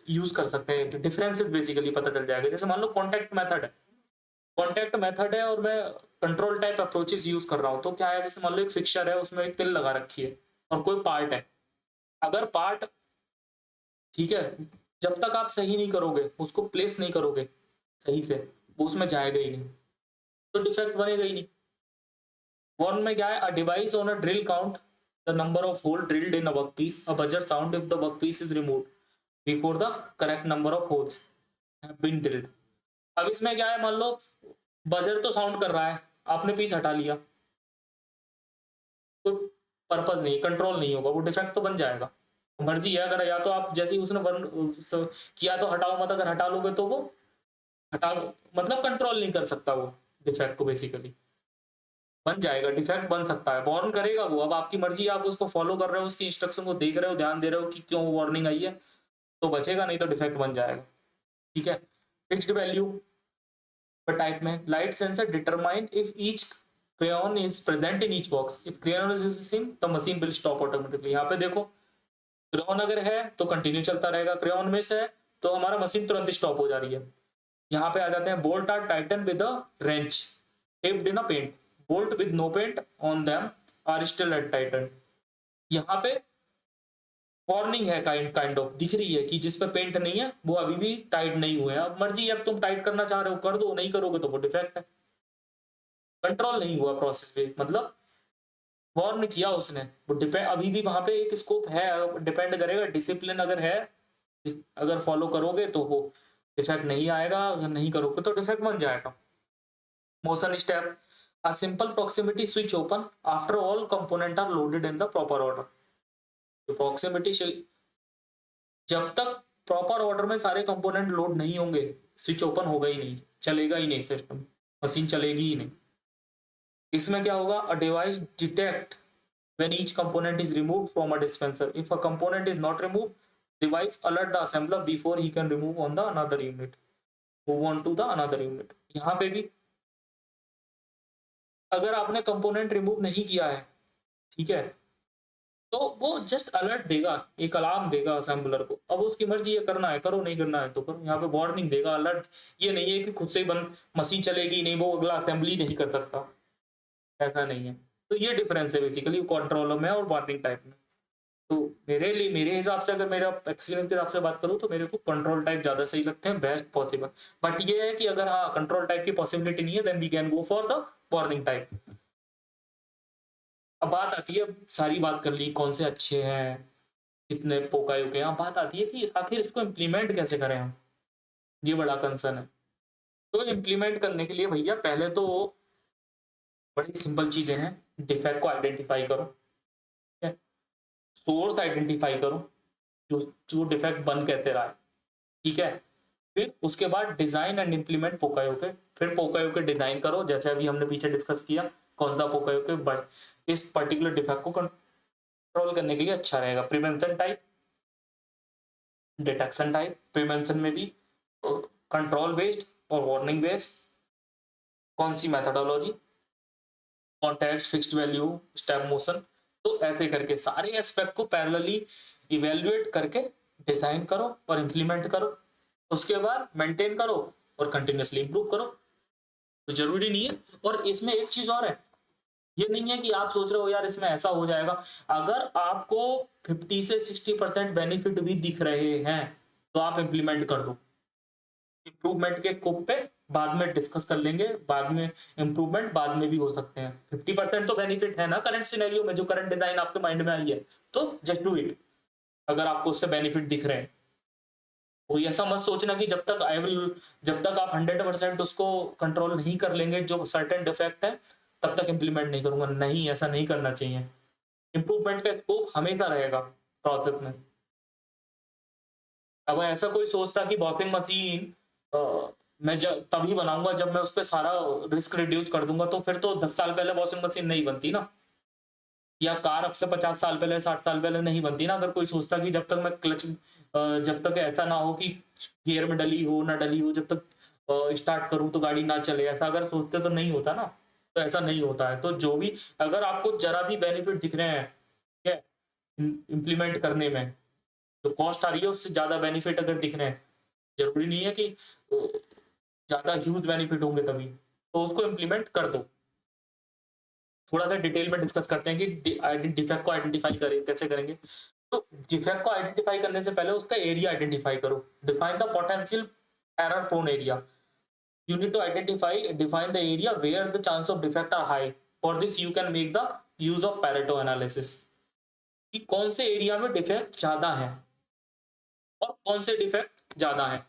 यूज कर सकते हैं, डिफरेंसेस बेसिकली पता चल जाएगा। जैसे मान लो कॉन्टैक्ट मेथड है, कॉन्टैक्ट मेथड है और मैं कंट्रोल टाइप अप्रोचेस यूज कर रहा हूँ। तो क्या है, जैसे मान लो एक फिक्सचर है, उसमें एक पिन लगा रखी है और कोई पार्ट है, अगर पार्ट, ठीक है, जब तक आप सही नहीं करोगे, उसको प्लेस नहीं करोगे सही से, वो उसमें जाएगा ही नहीं, तो डिफेक्ट बनेगा ही नहीं। वन में क्या है, a device on a drill count the number of hole drilled in a workpiece, a buzzer sound if the workpiece is removed before the correct number of holes have been drilled. अब इसमें क्या है, मान लो buzzer तो sound कर रहा है, आपने पीस हटा लिया, कोई पर्पज नहीं, कंट्रोल नहीं होगा, वो डिफेक्ट तो बन जाएगा। मर्जी है, अगर या तो आप जैसे ही उसने किया तो हटाओ मत, अगर हटा लोगे तो वो हटा, मतलब कंट्रोल नहीं कर सकता वो डिफेक्ट को, बेसिकली बन जाएगा, डिफेक्ट बन सकता है, वार्न करेगा वो। अब आपकी मर्जी, आप उसको फॉलो कर रहे हो, उसकी इंस्ट्रक्शन को देख रहे हो, ध्यान दे रहे हो कि क्यों वार्निंग आई है, तो बचेगा, नहीं तो डिफेक्ट बन जाएगा। ठीक है, फिक्स्ड वैल्यू पर टाइप में light sensor determine if each crayon is present in each box, if crayon is missing the machine will stop automatically. यहाँ पे देखो, क्रेयॉन अगर है तो कंटिन्यू चलता रहेगा, क्रेयॉन मिस है तो हमारा मशीन तुरंत स्टॉप हो जा रही है। यहाँ पे आ जाते हैं, bolt are tighten with a wrench taped in a paint, bolt with no paint on them are still at tighten. यहाँ पे वार्निंग है, काइंड ऑफ दिख रही है कि जिस पे पेंट नहीं है वो अभी भी टाइट नहीं हुए हैं। अब मर्जी, अब तुम टाइट करना चाह रहे हो कर दो, नहीं करोगे तो वो डिफेक्ट है, कंट्रोल नहीं हुआ प्रोसेस पे, मतलब वार्न किया उसने। वो डिपेंड, अभी भी वहां पे एक स्कोप है, डिपेंड करेगा डिसिप्लिन अगर है, अगर फॉलो करोगे तो वो डिफेक्ट नहीं आएगा, अगर नहीं करोगे तो डिफेक्ट बन जाएगा। Motion step, a simple proximity switch open after all component are loaded in the proper order। तो proximity जब तक प्रॉपर ऑर्डर में सारे कंपोनेंट लोड नहीं होंगे, स्विच ओपन होगा ही नहीं, चलेगा ही नहीं सिस्टम, मशीन चलेगी ही नहीं। इसमें क्या होगा, a device detect when each component is removed from a dispenser, if a component is not removed, device alert the assembler before he can remove on the another unit, move on to the another unit। यहाँ पे भी अगर आपने component remove नहीं किया है, ठीक है, तो वो जस्ट अलर्ट देगा, एक अलार्म देगा असेंबलर को। अब उसकी मर्जी है, करना है करो, नहीं करना है तो करो। यहाँ पे वार्निंग देगा, अलर्ट। ये नहीं है कि खुद से ही बंद मशीन चलेगी नहीं, वो अगला असेंबली नहीं कर सकता, ऐसा नहीं है। तो ये डिफरेंस है बेसिकली कंट्रोलर में और वार्निंग टाइप में। तो मेरे लिए, मेरे हिसाब से, अगर मेरा एक्सपीरियंस के हिसाब से बात करूँ, तो मेरे को कंट्रोल टाइप ज़्यादा सही लगते हैं, बेस्ट पॉसिबल। बट ये है कि अगर हाँ कंट्रोल टाइप की पॉसिबिलिटी नहीं है, then we can go for the warning type. अब बात आती है, सारी बात कर ली कौन से अच्छे हैं, कितने पोकायो के। अब बात आती है कि आखिर इसको इम्प्लीमेंट कैसे करें हम, ये बड़ा कंसर्न है। तो इम्प्लीमेंट करने के लिए भैया पहले तो बड़ी सिंपल चीजें हैं। डिफेक्ट को आइडेंटिफाई करो, ठीक है, सोर्स आइडेंटिफाई करो, जो जो डिफेक्ट बन कैसे रहा है, ठीक है। फिर उसके बाद डिजाइन एंड इम्प्लीमेंट पोकायो के। फिर पोकायो के डिजाइन करो, जैसे अभी हमने पीछे डिस्कस किया, कौन सा पोकायो के इस पर्टिकुलर डिफेक्ट को कंट्रोल करने के लिए अच्छा रहेगा। Prevention type, detection type, prevention में भी कंट्रोल बेस्ड और वार्निंग बेस्ड, कौन सी methodology, context, fixed value, step motion. तो ऐसे करके सारे एस्पेक्ट को पैरेलली इवेल्युएट करके डिजाइन करो और इम्प्लीमेंट करो। उसके बाद मेंटेन करो और कंटिन्यूअसली इंप्रूव करो। तो जरूरी नहीं है। और इसमें एक चीज और है, ये नहीं है कि आप सोच रहे हो यार इसमें ऐसा हो जाएगा। अगर आपको 50 से 60% बेनिफिट भी दिख रहे हैं तो आप इम्प्लीमेंट कर दो। इम्प्रूवमेंट के स्कोप पे बाद में डिस्कस कर लेंगे, बाद में इम्प्रूवमेंट बाद में भी हो सकते हैं। 50% तो बेनिफिट है ना करंट सिनेरियो में, जो करंट डिजाइन आपके माइंड में आई है, तो जस्ट डू इट अगर आपको उससे बेनिफिट दिख रहे हैं। कोई ऐसा मत सोचना कि जब तक आप 100% उसको कंट्रोल नहीं कर लेंगे जो सर्टेन डिफेक्ट है, तब तक इम्प्लीमेंट नहीं करूंगा। नहीं, ऐसा नहीं करना चाहिए। इम्प्रूवमेंट का स्कोप हमेशा रहेगा प्रोसेस में। अब ऐसा कोई सोचता कि वॉशिंग मशीन मैं जब तभी बनाऊंगा जब मैं उस पर सारा रिस्क रिड्यूस कर दूंगा, तो फिर तो 10 साल पहले वॉशिंग मशीन नहीं बनती ना, या कार अब से 50 साल पहले 60 साल पहले नहीं बनती ना। अगर कोई सोचता कि जब तक मैं क्लच जब तक ऐसा ना हो कि गियर में डली हो ना डली हो, जब तक स्टार्ट करूं तो गाड़ी ना चले, ऐसा अगर सोचते तो नहीं होता ना। तो ऐसा नहीं होता है। तो जो भी, अगर आपको जरा भी बेनिफिट दिख रहे हैं, ठीक है, इम्प्लीमेंट करने में जो कॉस्ट आ रही है उससे ज्यादा बेनिफिट अगर दिख रहे हैं, जरूरी नहीं है कि ज्यादा ह्यूज बेनिफिट होंगे तभी, तो उसको इम्प्लीमेंट कर दो। थोड़ा सा डिटेल में डिस्कस करते हैं कि डिफेक्ट को आइडेंटिफाई करें कैसे करेंगे। तो डिफेक्ट को आइडेंटिफाई करने से पहले उसका एरिया आइडेंटिफाई करो। Define the potential error prone area. You need to define the area where the chance of defect are high. For this you can make the use of Pareto analysis, कि कौन से area में defect ज्यादा है और कौन से defect ज्यादा है।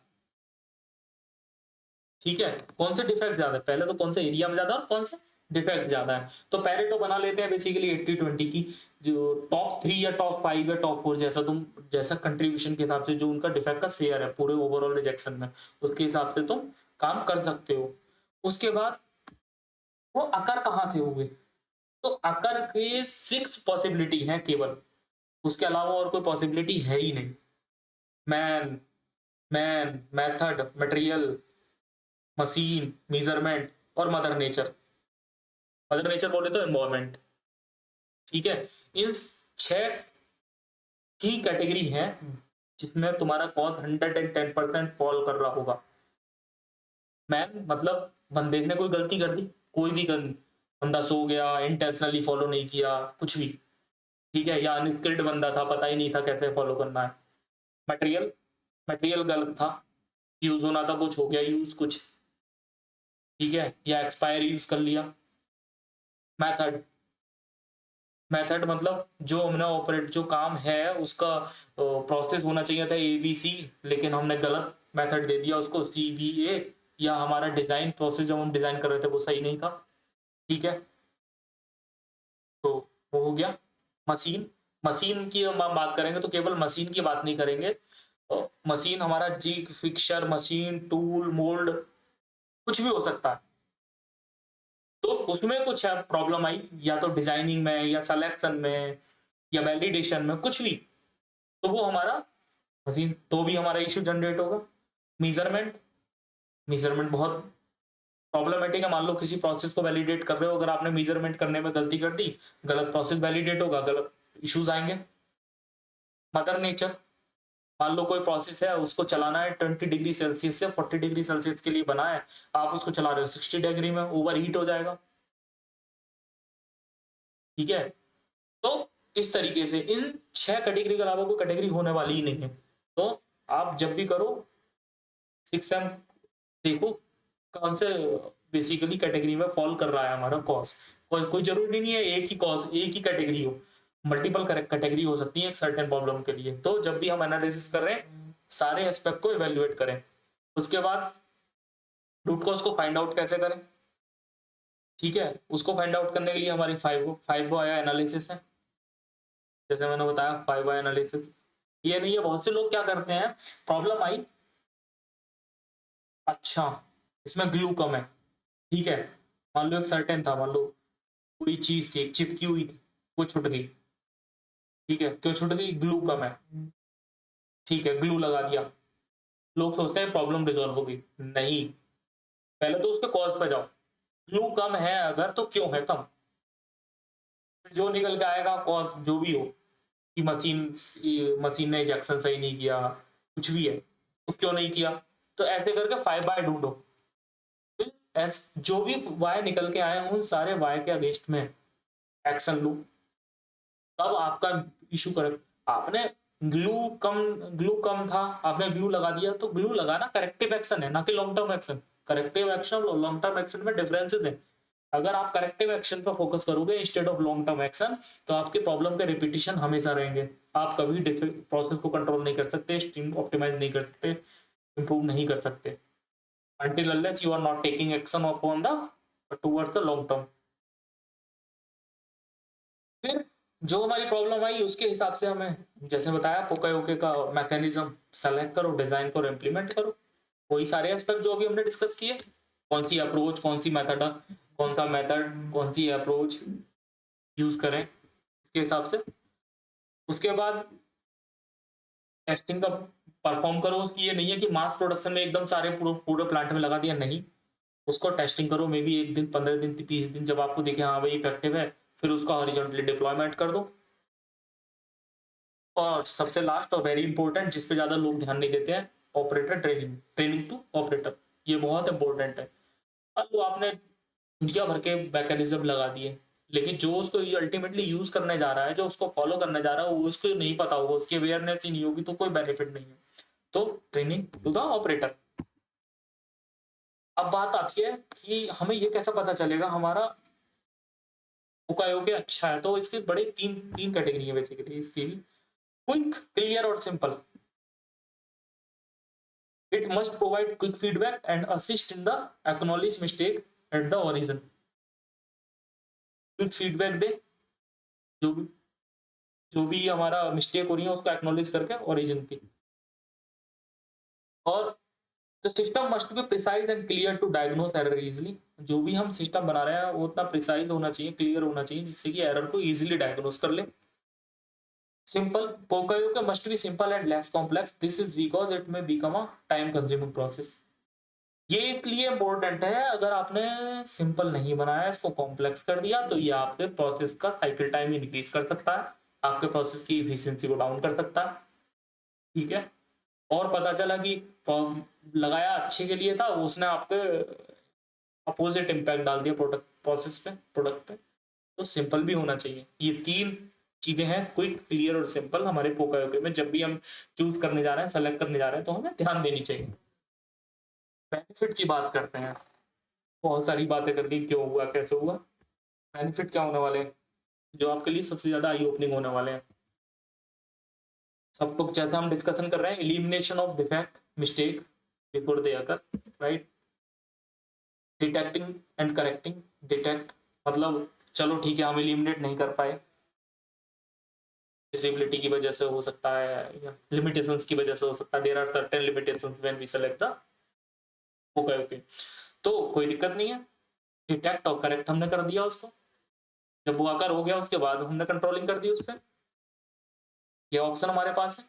ठीक है, कौन से डिफेक्ट ज्यादा है, पहले तो कौन से एरिया में ज्यादा और कौन से डिफेक्ट ज्यादा है। तो पैरेटो बना लेते हैं बेसिकली 80-20 की, जो टॉप 3 या टॉप 5 या टॉप 4, जैसा तुम जैसा कंट्रीब्यूशन के हिसाब से जो उनका डिफेक्ट का शेयर है पूरे ओवरऑल रिजेक्शन में, उसके हिसाब से तुम काम कर सकते हो। उसके बाद वो अकर कहाँ से हुए, तो अकर के 6 पॉसिबिलिटी है केवल, उसके अलावा और कोई पॉसिबिलिटी है ही नहीं। Man, method, material, machine, measurement और मदर नेचर। मदर नेचर बोले तो एनवायरमेंट। ठीक है, इन 6 की कैटेगरी है जिसमें तुम्हारा कॉज 110% फॉल कर रहा होगा। मैन मतलब बंदे ने कोई गलती कर दी, कोई भी बंदा सो गया, इंटेंशनली फॉलो नहीं किया, कुछ भी, ठीक है, या अनस्किल्ड बंदा था, पता ही नहीं था कैसे फॉलो करना है। मटेरियल, मटेरियल गलत था, यूज होना था कुछ, हो गया यूज कुछ, ठीक है, या एक्सपायर यूज कर लिया। मेथड, मेथड मतलब जो हमने ऑपरेट, जो काम है उसका प्रोसेस होना चाहिए था ABC, लेकिन हमने गलत मेथड दे दिया उसको CBA, या हमारा डिजाइन प्रोसेस जब हम डिजाइन कर रहे थे वो सही नहीं था। ठीक है, तो वो हो गया। मशीन, मशीन की हम बात करेंगे तो केवल मशीन की बात नहीं करेंगे। मशीन हमारा jig, fixer, machine, tool, mould, कुछ भी हो सकता है। तो उसमें कुछ है प्रॉब्लम आई, या तो डिजाइनिंग में या सिलेक्शन में या वैलिडेशन में, कुछ भी, तो वो हमारा मशीन, तो भी हमारा इश्यू जनरेट होगा। मेजरमेंट, मेजरमेंट बहुत प्रॉब्लमेटिक है। मान लो किसी प्रोसेस को वैलिडेट कर रहे हो, अगर आपने मेजरमेंट करने में गलती कर दी, गलत प्रोसेस वैलिडेट होगा, गलत इश्यूज आएंगे। मदर नेचर, मान लो कोई प्रोसेस है, उसको चलाना है 20 डिग्री सेल्सियस से 40 डिग्री सेल्सियस के लिए बना है, आप उसको चला रहे हो 60 डिग्री में, ओवर हीट हो जाएगा। ठीक है, तो इस तरीके से इन 6 कैटेगरी के अलावा कोई कैटेगरी होने वाली ही नहीं है। तो आप जब भी करो 6M देखो कौन से बेसिकली कैटेगरी में फॉल कर रहा है हमारा कॉज। कोई जरूरी नहीं है एक ही कॉज एक ही कैटेगरी हो, मल्टीपल कैटेगरी हो सकती है एक सर्टेन प्रॉब्लम के लिए। तो जब भी हम एनालिसिस कर रहे हैं सारे एस्पेक्ट को इवेल्युएट करें। उसके बाद रूट कॉज को फाइंड आउट कैसे करें, ठीक है, उसको फाइंड आउट करने के लिए हमारी 5 वाया एनालिसिस है। जैसे मैंने बताया 5 वाया एनालिसिस, ये नहीं है बहुत से लोग क्या करते हैं, प्रॉब्लम आई, अच्छा इसमें ग्लू कम है, ठीक है, मान लो एक सर्टेन था, मान लो कोई चीज थी चिपकी हुई थी, वो छूट गई, ठीक है, क्यों छूट गई, ग्लू कम है, ठीक है, ग्लू लगा दिया, लोग सोचते हैं प्रॉब्लम रिजॉल्व होगी, नहीं, पहले तो उसके कॉज पे जाओ, ग्लू कम है अगर तो क्यों है कम, जो निकल के आएगा कॉज जो भी हो कि मशीन ने इजेक्शन सही नहीं किया, कुछ भी है तो क्यों नहीं किया, तो ऐसे करके 5 बाय ढूंढो, फिर जो भी वाय निकल के आए उन सारे वाय के अगेंस्ट में एक्शन लो, तब आपका इशू कर, आपने ग्लू कम था, आपने ग्लू लगा दिया, तो ग्लू लगाना करेक्टिव एक्शन है ना कि long term action. Corrective action और लॉन्ग टर्म एक्शन में डिफरेंसेस है। अगर आप करेक्टिव एक्शन पर फोकस करोगे instead of long term action, तो आपके प्रॉब्लम के रिपीटिशन हमेशा रहेंगे, आप कभी प्रोसेस को कंट्रोल नहीं कर सकते, स्ट्रीम ऑप्टिमाइज नहीं कर सकते, इंप्रूव नहीं कर सकते until unless you are not taking action upon the towards the long term। फिर जो हमारी प्रॉब्लम आई उसके हिसाब से हमें जैसे बताया पोकायोके का मैकेनिज्म सेलेक्ट करो, डिजाइन करो, इम्प्लीमेंट करो, वही सारे एस्पेक्ट जो अभी हमने डिस्कस किए, कौन सी अप्रोच, कौन सी मेथड, कौन सा मेथड, कौन सी अप्रोच यूज करें इसके हिसाब से। उसके बाद टेस्टिंग का परफॉर्म करो, उसकी ये नहीं है कि मास प्रोडक्शन में एकदम सारे पूरे प्लांट में लगा दिया, नहीं, उसको टेस्टिंग करो, मे बी 1 दिन 15 दिन 30 दिन, जब आपको दिखे हाँ भाई इफेक्टिव है, फिर उसका हॉरिजॉन्टली डिप्लॉयमेंट कर दो। और सबसे लास्ट और वेरी इंपॉर्टेंट जिस पे ज्यादा लोग ध्यान नहीं देते हैं, operator training, training to operator, ये बहुत इंपॉर्टेंट है। अब वो आपने दुनिया भर के मैकेनिज्म लगा दिए, लेकिन जो उसको अल्टीमेटली यूज करने जा रहा है, जो उसको फॉलो करने जा रहा है, वो उसको नहीं पता होगा, उसकी अवेयरनेस ही नहीं होगी, तो कोई बेनिफिट नहीं है। तो ट्रेनिंग टू द ऑपरेटर। अब बात आती है कि हमें ये कैसे पता चलेगा हमारा उकायोके अच्छा है, तो इसके बड़े तीन तीन कैटेगरी है बेसिकली इसकी भी। क्विक, क्लियर और simple. It must provide quick feedback and assist in the acknowledge mistake at the origin. Quick feedback दे, जो भी हमारा मिस्टेक हो रही है उसको एक्नॉलेज करके ओरिजिन की। और the system must be precise and clear to diagnose error easily. जो भी हम सिस्टम बना रहे हैं वो उतना प्रिसाइज होना चाहिए, क्लियर होना चाहिए, जिससे कि एरर को इजीली डायग्नोस कर ले। Simple, pokayoke must be simple and less complex, this is because it may become a time consuming process. ये इसलिए इंपॉर्टेंट है, अगर आपने सिंपल नहीं बनाया, इसको कॉम्प्लेक्स कर दिया, तो ये आपके प्रोसेस का साइकिल टाइम इंक्रीज कर सकता है, आपके प्रोसेस की इफिशियंसी को डाउन कर सकता है, ठीक है। और पता चला कि लगाया अच्छे के लिए था, उसने आपके अपोजिट इम्पैक्ट डाल दिया प्रोडक्ट प्रोसेस पे, प्रोडक्ट पे। तो सिंपल भी होना चाहिए। ये 3 चीजें हैं, क्विक, क्लियर और सिंपल, हमारे पोकायोके में जब भी हम चूज करने जा रहे हैं, सेलेक्ट करने जा रहे हैं, तो हमें ध्यान देनी चाहिए। बेनिफिट की बात करते हैं, बहुत सारी बातें कर ली, क्यों हुआ, कैसे हुआ, बेनिफिट क्या होने वाले हैं जो आपके लिए सबसे ज्यादा आई ओपनिंग होने वाले हैं। सब कुछ जैसा हम डिस्कशन कर रहे हैं, elimination of defect, mistake before they occur, right, detecting and correcting. Detect मतलब चलो ठीक है हम एलिमिनेट नहीं कर पाए, डिसेबिलिटी की वजह से हो सकता है या लिमिटेशंस की वजह से हो सकता है, there are certain limitations when we select the okay, तो कोई दिक्कत नहीं है, डिटेक्ट और करेक्ट हमने कर दिया उसको, जब वो आकर हो गया उसके बाद हमने कंट्रोलिंग कर दी उस पर, ये ऑप्शन हमारे पास है।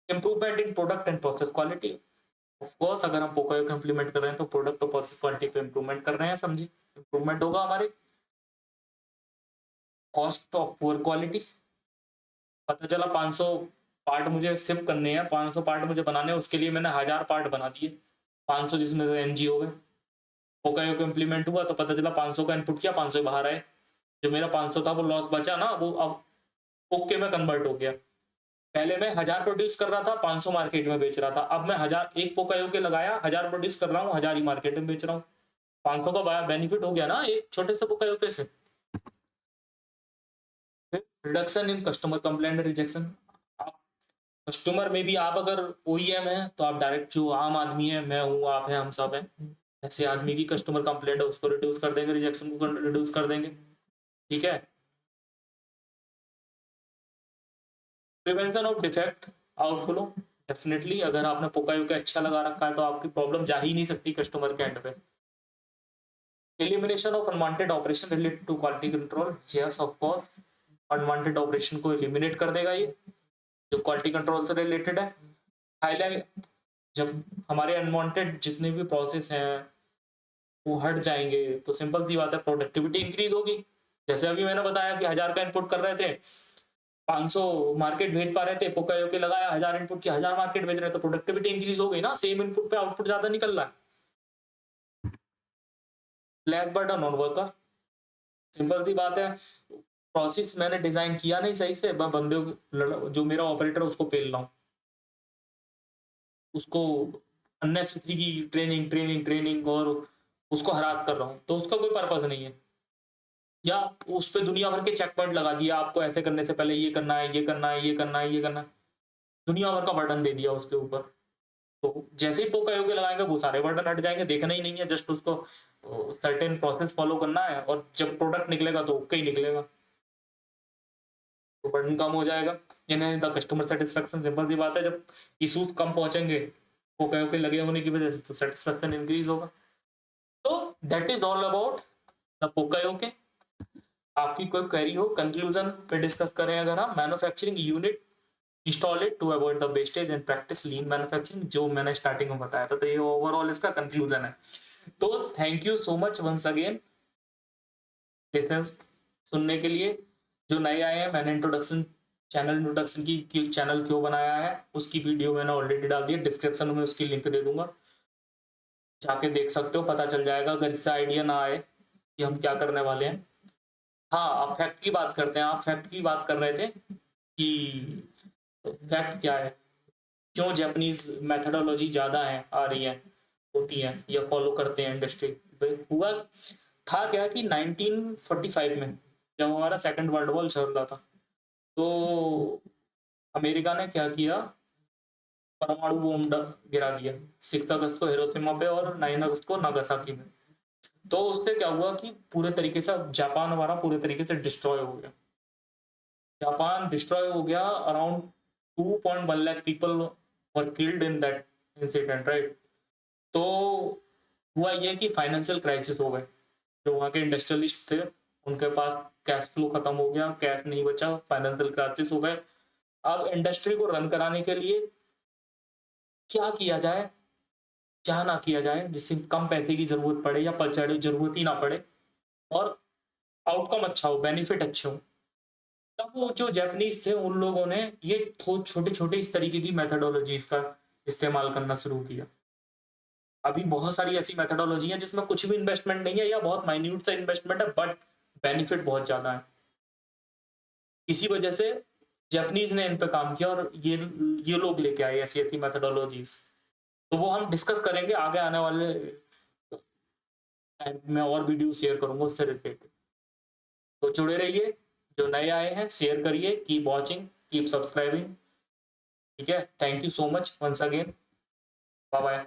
Improvement in product and process quality, of course अगर हम पोकायोके इंप्लीमेंट कर रहे हैं तो प्रोडक्ट और प्रोसेस क्वालिटी पे इंप्रूवमेंट कर रहे हैं, समझिए, इंप्रूवमेंट होगा हमारे। कॉस्ट ऑफ पुअर क्वालिटी, पता चला 500 पार्ट मुझे शिप करने हैं, 500 पार्ट मुझे बनाने हैं, उसके लिए मैंने 1000 पार्ट बना दिए, 500 जिसमें से एनजी हो गए। पोकायोको इम्प्लीमेंट हुआ तो पता चला 500 का इनपुट किया, 500 बाहर आए, जो मेरा 500 था वो लॉस बचा ना, वो अब ओके में कन्वर्ट हो गया। पहले मैं 1000 प्रोड्यूस कर रहा था, 500 मार्केट में बेच रहा था, अब मैं 1000 एक पोकायोके लगाया, 1000 प्रोड्यूस कर रहा हूँ, 1000 ही मार्केट में बेच रहा हूँ। 500 का बेनिफिट हो गया ना एक छोटे से पोकायोके से। Reduction in customer complaint rejection. आप कस्टमर में भी आप अगर ओईएम है तो आप डायरेक्ट जो आम आदमी है, मैं हूँ, आप हैं, हम सब हैं, ऐसे आदमी की कस्टमर कंप्लेंट है उसको रिड्यूस कर देंगे, रिजेक्शन को रिड्यूस कर देंगे। ठीक है। Prevention of defect outflow. Definitely अगर आपने पोकायोके अच्छा लगा रखा है तो आपकी प्रॉब्लम जा ही नहीं सकती कस्टमर के एंड पे। Elimination of unwanted operation related to quality control. Yes of course, unwanted operation को एलिमिनेट कर देगा ये, जो क्वालिटी कंट्रोल से रिलेटेड है। हाईलाइट, जब हमारे अनवांटेड जितने भी प्रोसेस हैं वो हट जाएंगे तो सिंपल सी बात है, प्रोडक्टिविटी इंक्रीज होगी। जैसे अभी मैंने बताया कि 1000 का इनपुट कर रहे थे, 500 मार्केट भेज पा रहे थे, पोकायोके लगाया, 1000 इनपुट किया, 1000 मार्केट भेज रहे, तो प्रोडक्टिविटी इंक्रीज हो गई ना, सेम इनपुट पे आउटपुट ज्यादा निकल रहा है। Less burden on worker, simple सी बात है, प्रोसेस मैंने डिजाइन किया नहीं सही से, मैं बंदे जो मेरा ऑपरेटर है उसको पेल रहा हूँ, उसको अननेसेसरी की ट्रेनिंग ट्रेनिंग ट्रेनिंग और उसको हरास कर रहा हूँ, तो उसका कोई पर्पस नहीं है। या उस पर दुनिया भर के चेक पॉइंट लगा दिया, आपको ऐसे करने से पहले ये करना है, ये करना है, ये करना है, ये करना है, दुनिया भर का बर्डन दे दिया उसके ऊपर। तो जैसे ही पोकायोके लगाएंगे वो सारे बर्डन हट जाएंगे, देखना ही नहीं है, जस्ट उसको सर्टेन प्रोसेस फॉलो करना है, और जब प्रोडक्ट निकलेगा तो ओके ही निकलेगा, तो बर्डन कम हो जाएगा। Enhance the customer satisfaction, simple सी बात है, जब इशूज कम पहुंचेंगे पोकायोके लगे होने की वजह से तो सेटिस्फेक्शन इंक्रीज होगा। तो that is all about the pokayoke. आपकी कोई क्वेरी हो कंक्लूजन पे डिस्कस करें अगर हम, manufacturing unit install it to avoid the wastage and practice lean manufacturing, जो मैंने स्टार्टिंग में बताया था, तो ये ओवरऑल इसका कंक्लूजन है। तो thank you so much once again lessons सुनने के लिए। जो नए आए हैं, मैंने इंट्रोडक्शन चैनल इंट्रोडक्शन की चैनल क्यों बनाया है उसकी वीडियो मैंने ऑलरेडी डाल दी है, डिस्क्रिप्शन में उसकी लिंक दे दूंगा, जाके देख सकते हो, पता चल जाएगा अगर इससे आइडिया ना आए कि हम क्या करने वाले हैं। हाँ, आप फैक्ट की बात करते हैं, आप फैक्ट की बात कर रहे थे कि फैक्ट क्या है, क्यों जापानीज मेथोडोलॉजी ज्यादा है आ रही है, होती है या फॉलो करते हैं इंडस्ट्री। हुआ था क्या कि 1945 में जब हमारा सेकंड वर्ल्ड वॉर चल रहा था, तो अमेरिका ने क्या किया, परमाणु बम गिरा दिया 6 अगस्त को हिरोशिमा पे और 9 अगस्त को नागासाकी में। तो उससे क्या हुआ कि पूरे तरीके से जापान हमारा पूरे तरीके से डिस्ट्रॉय हो गया, जापान डिस्ट्रॉय हो गया, around 2.1 lakh people were killed in that incident, right. तो हुआ ये कि फाइनेंशियल क्राइसिस हो गए, जो वहाँ के इंडस्ट्रियलिस्ट थे उनके पास कैश फ्लो खत्म हो गया, कैश नहीं बचा, फाइनेंशियल क्राइसिस हो गए। अब इंडस्ट्री को रन कराने के लिए क्या किया जाए, क्या ना किया जाए जिससे कम पैसे की जरूरत पड़े या जरूरत ही ना पड़े और आउटकम अच्छा हो, बेनिफिट अच्छे हो। तब वो जो जापानीज थे उन लोगों ने ये छोटे छोटे इस तरीके की मेथडोलॉजीज का इस्तेमाल करना शुरू किया। अभी बहुत सारी ऐसी मेथडोलॉजी है जिसमें कुछ भी इन्वेस्टमेंट नहीं है या बहुत माइन्यूट सा इन्वेस्टमेंट है, बट बेनिफिट बहुत ज्यादा है। इसी वजह से जापानीज ने इन पे काम किया और ये लोग लेके आए ऐसी ऐसी मेथडोलॉजीज। तो वो हम डिस्कस करेंगे आगे आने वाले टाइम में, और वीडियो शेयर करूंगा उससे रिलेटेड। तो जुड़े रहिए, जो नए आए हैं शेयर करिए, कीप वॉचिंग, कीप सब्सक्राइबिंग। ठीक है, thank you so much once again, bye bye.